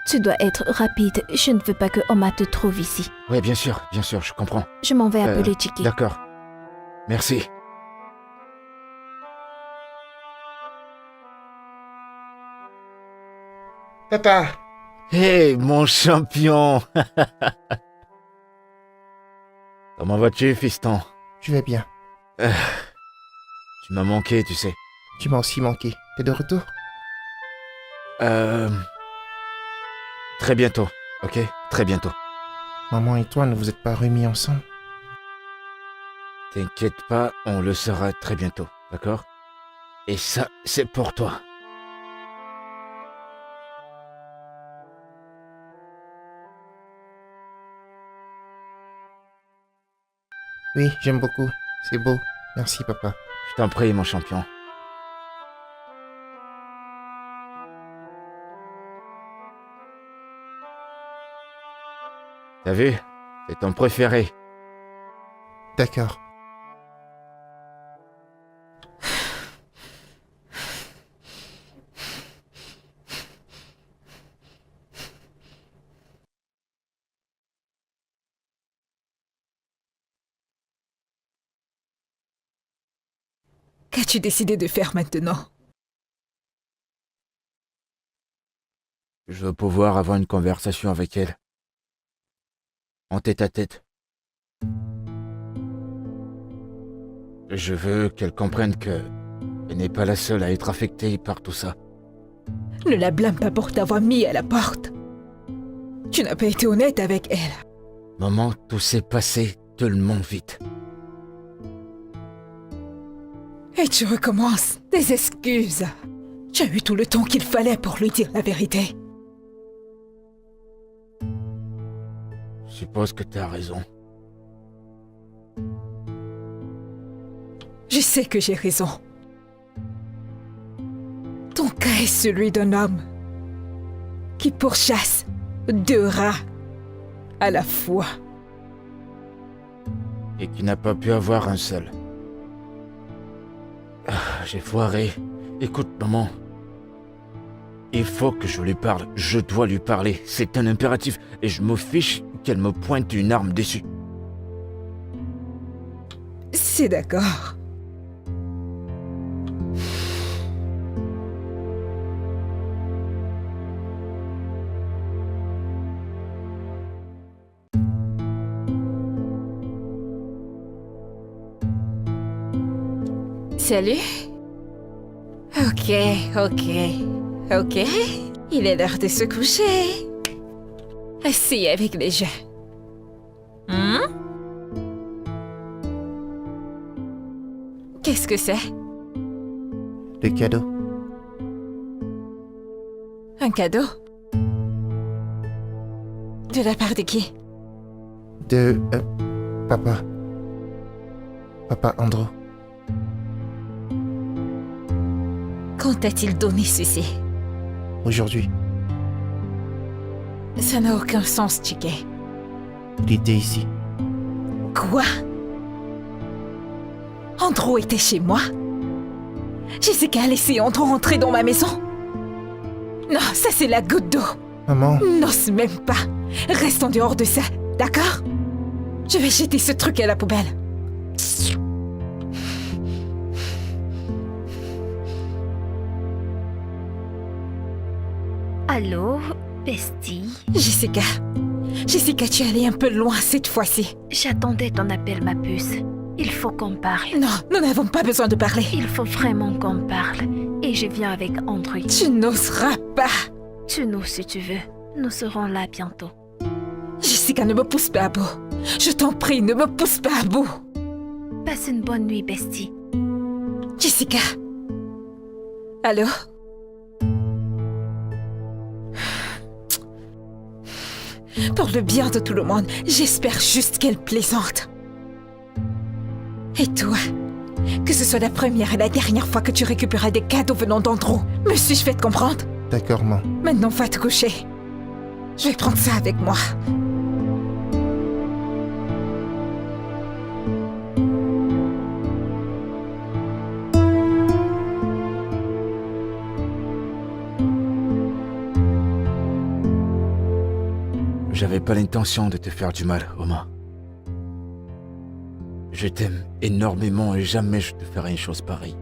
Tu dois être rapide. Je ne veux pas que Oma te trouve ici.
Oui, bien sûr, je comprends.
Je m'en vais appeler Chiki.
D'accord. Merci.
Papa,
Hé, mon champion. Comment vas-tu, fiston?
je vais bien.
Tu m'as manqué, tu sais.
Tu m'as aussi manqué. T'es de retour?
Très bientôt, ok? Très bientôt.
Maman et toi ne vous êtes pas remis ensemble?
T'inquiète pas, on le sera très bientôt, d'accord? Et ça, c'est pour toi.
Oui, j'aime beaucoup. C'est beau. Merci, papa.
Je t'en prie, mon champion. T'as vu? C'est ton préféré.
D'accord.
Qu'as-tu décidé de faire maintenant?
Je veux pouvoir avoir une conversation avec elle. En tête à tête. Je veux qu'elle comprenne que elle n'est pas la seule à être affectée par tout ça.
Ne la blâme pas pour t'avoir mis à la porte. Tu n'as pas été honnête avec elle.
Maman, tout s'est passé tellement vite.
Et tu recommences des excuses. Tu as eu tout le temps qu'il fallait pour lui dire la vérité.
Je suppose que t'as raison.
Je sais que j'ai raison. Ton cas est celui d'un homme qui pourchasse 2 rats à la fois.
Et qui n'a pas pu avoir un seul. J'ai foiré. Écoute, maman. Il faut que je lui parle. Je dois lui parler. C'est un impératif. Et je me fiche qu'elle me pointe une arme dessus.
C'est d'accord. Salut. Ok. Il est l'heure de se coucher. Assis avec les gens. Qu'est-ce que c'est?
Le cadeau.
Un cadeau? De la part de qui?
De... papa. Papa Andro.
Quand t'a-t-il donné ceci?
Aujourd'hui.
Ça n'a aucun sens, Chike.
Il était ici.
Quoi? Andrew était chez moi? Jessica a laissé Andrew entrer dans ma maison? Non, ça c'est la goutte d'eau.
Maman.
N'ose même pas. Reste en dehors de ça, d'accord? Je vais jeter ce truc à la poubelle.
Allô, bestie?
Jessica, tu es allée un peu loin cette fois-ci.
J'attendais ton appel, ma puce. Il faut qu'on parle.
Non, nous n'avons pas besoin de parler.
Il faut vraiment qu'on parle. Et je viens avec Andrew.
Tu n'oseras pas.
Tu nous, si tu veux. Nous serons là bientôt.
Jessica, ne me pousse pas à bout. Je t'en prie, ne me pousse pas à bout.
Passe une bonne nuit, bestie.
Jessica. Allô? Pour le bien de tout le monde, j'espère juste qu'elle plaisante. Et toi, que ce soit la première et la dernière fois que tu récupéreras des cadeaux venant d'Andrew, me suis-je fait comprendre?
D'accord, maman.
Maintenant, va te coucher. Je vais prendre ça avec moi.
J'avais pas l'intention de te faire du mal, Oma. Je t'aime énormément et jamais je te ferai une chose pareille.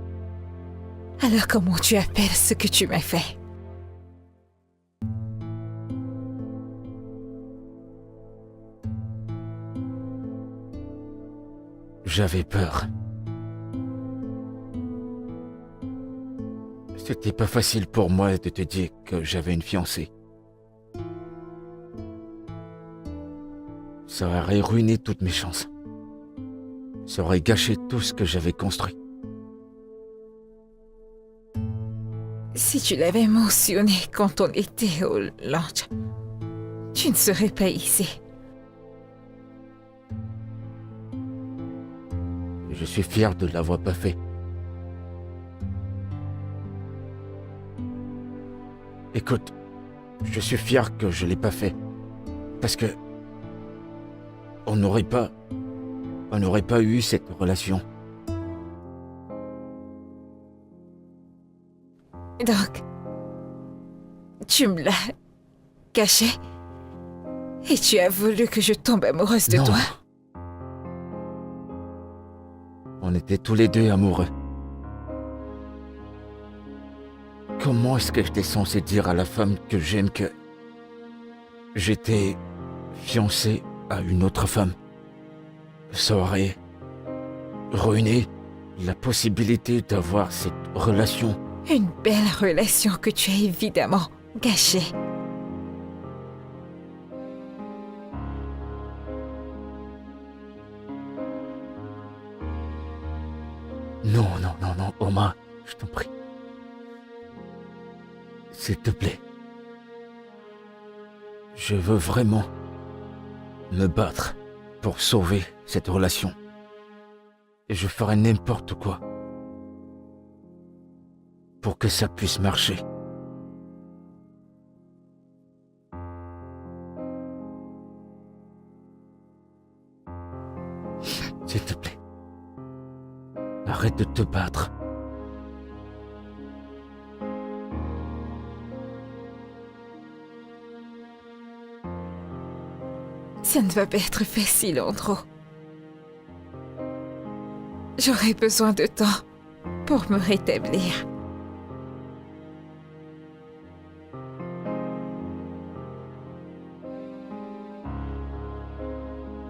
Alors comment tu appelles ce que tu m'as fait?
J'avais peur. C'était pas facile pour moi de te dire que j'avais une fiancée. Ça aurait ruiné toutes mes chances. Ça aurait gâché tout ce que j'avais construit.
Si tu l'avais mentionné quand on était au lunch, tu ne serais pas ici.
Je suis fier de l'avoir pas fait. Écoute, je suis fier que je l'ai pas fait. Parce que on n'aurait pas eu cette relation.
Donc, tu me l'as caché et tu as voulu que je tombe amoureuse de
Non.
toi.
On était tous les deux amoureux. Comment est-ce que j'étais censé dire à la femme que j'aime que j'étais fiancé à une autre femme? Ça aurait ruiné la possibilité d'avoir cette relation.
Une belle relation que tu as évidemment gâchée.
Non, non, non, non, Oma, je t'en prie. S'il te plaît. Je veux vraiment me battre pour sauver cette relation. Et je ferai n'importe quoi pour que ça puisse marcher. S'il te plaît. Arrête de te battre.
Ça ne va pas être facile, Andrew. J'aurai besoin de temps pour me rétablir.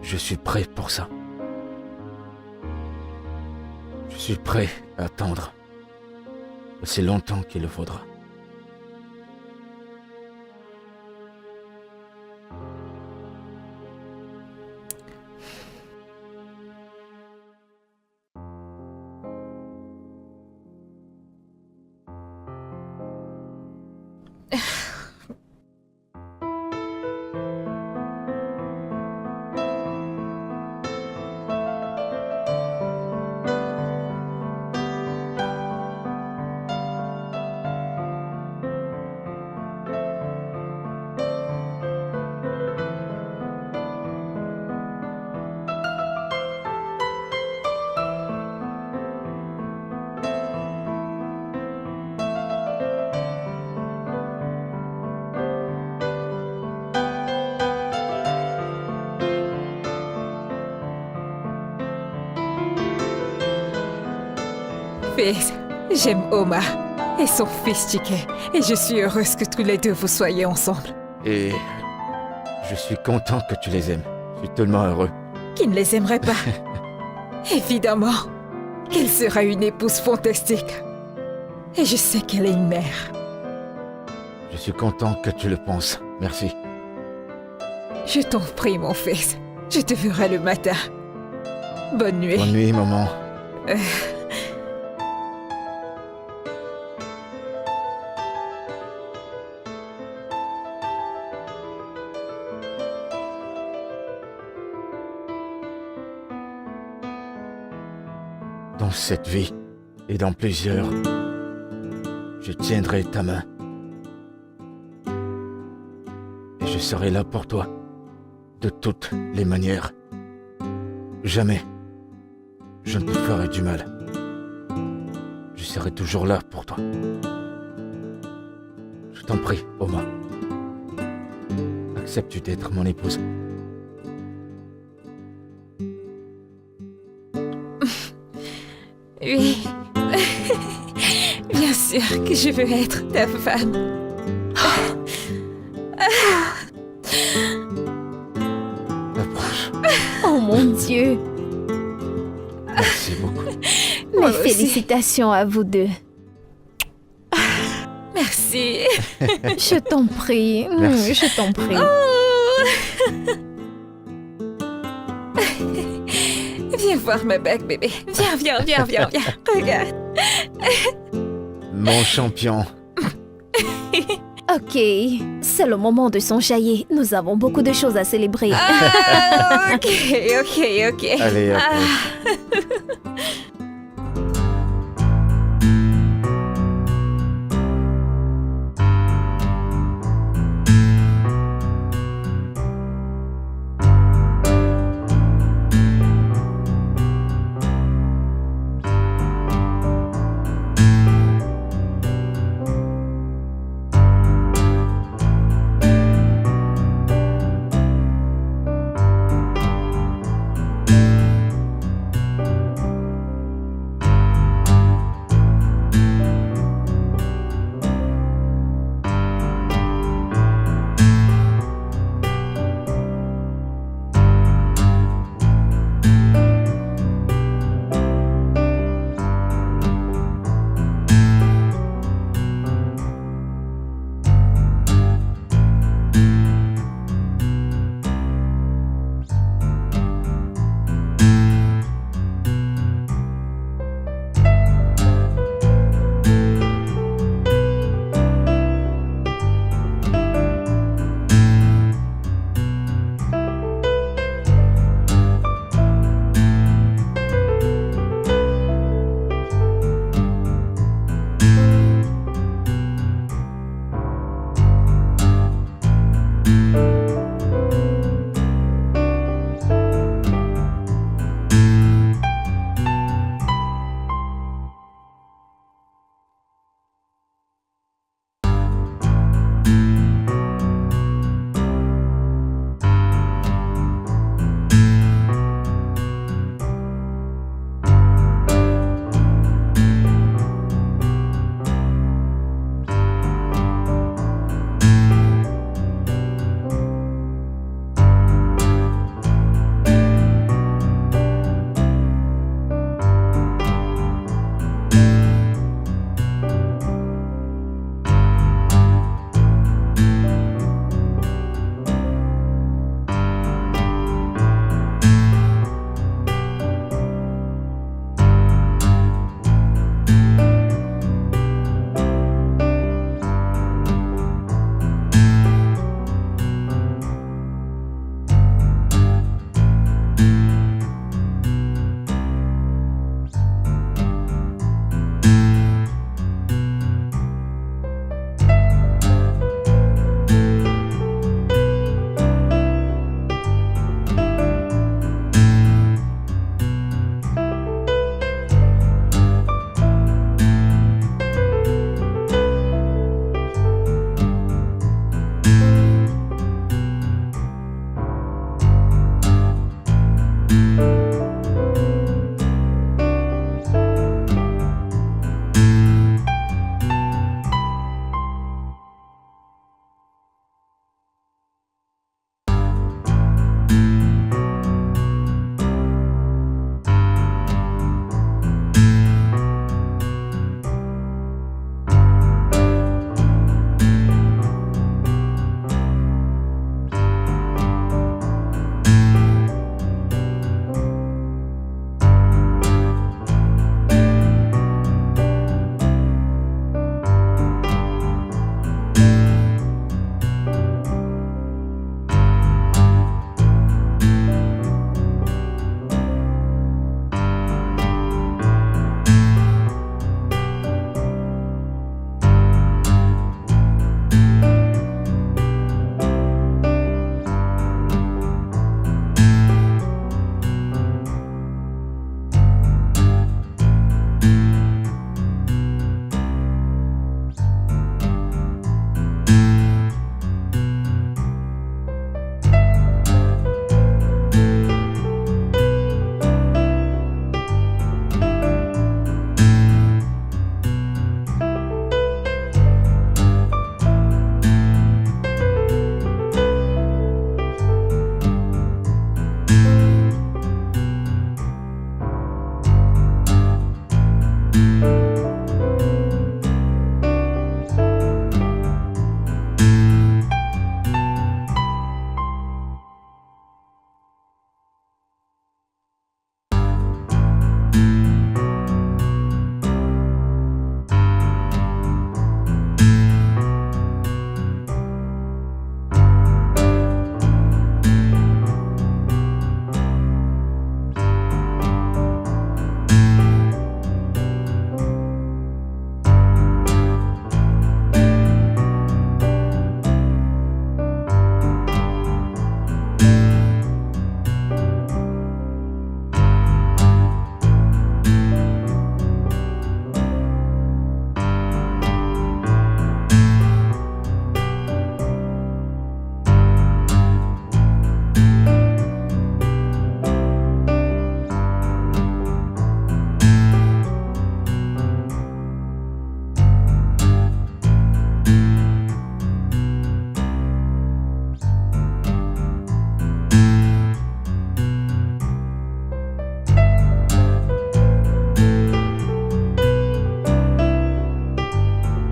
Je suis prêt pour ça. Je suis prêt à attendre aussi longtemps qu'il le faudra.
Fils, j'aime Oma et son fils Chike, et je suis heureuse que tous les deux vous soyez ensemble.
Et je suis content que tu les aimes. Je suis tellement heureux.
Qui ne les aimerait pas? Évidemment qu'elle sera une épouse fantastique. Et je sais qu'elle est une mère.
Je suis content que tu le penses. Merci.
Je t'en prie, mon fils. Je te verrai le matin. Bonne nuit.
Bonne nuit, maman. Dans cette vie et dans plusieurs, je tiendrai ta main. Et je serai là pour toi, de toutes les manières. Jamais je ne te ferai du mal. Je serai toujours là pour toi. Je t'en prie, Oma. Acceptes-tu d'être mon épouse?
Oui. Bien sûr que je veux être ta femme.
Approche.
Oh mon Dieu.
Merci beaucoup.
Moi
Mes
aussi.
félicitations à vous deux.
Merci.
Je t'en prie.
Merci.
Je t'en prie.
Viens voir ma bague, bébé. Viens. Regarde.
Mon champion.
Ok, c'est le moment de s'enjailler. Nous avons beaucoup de choses à célébrer.
Ah, ok.
Allez,
Ah.
approche.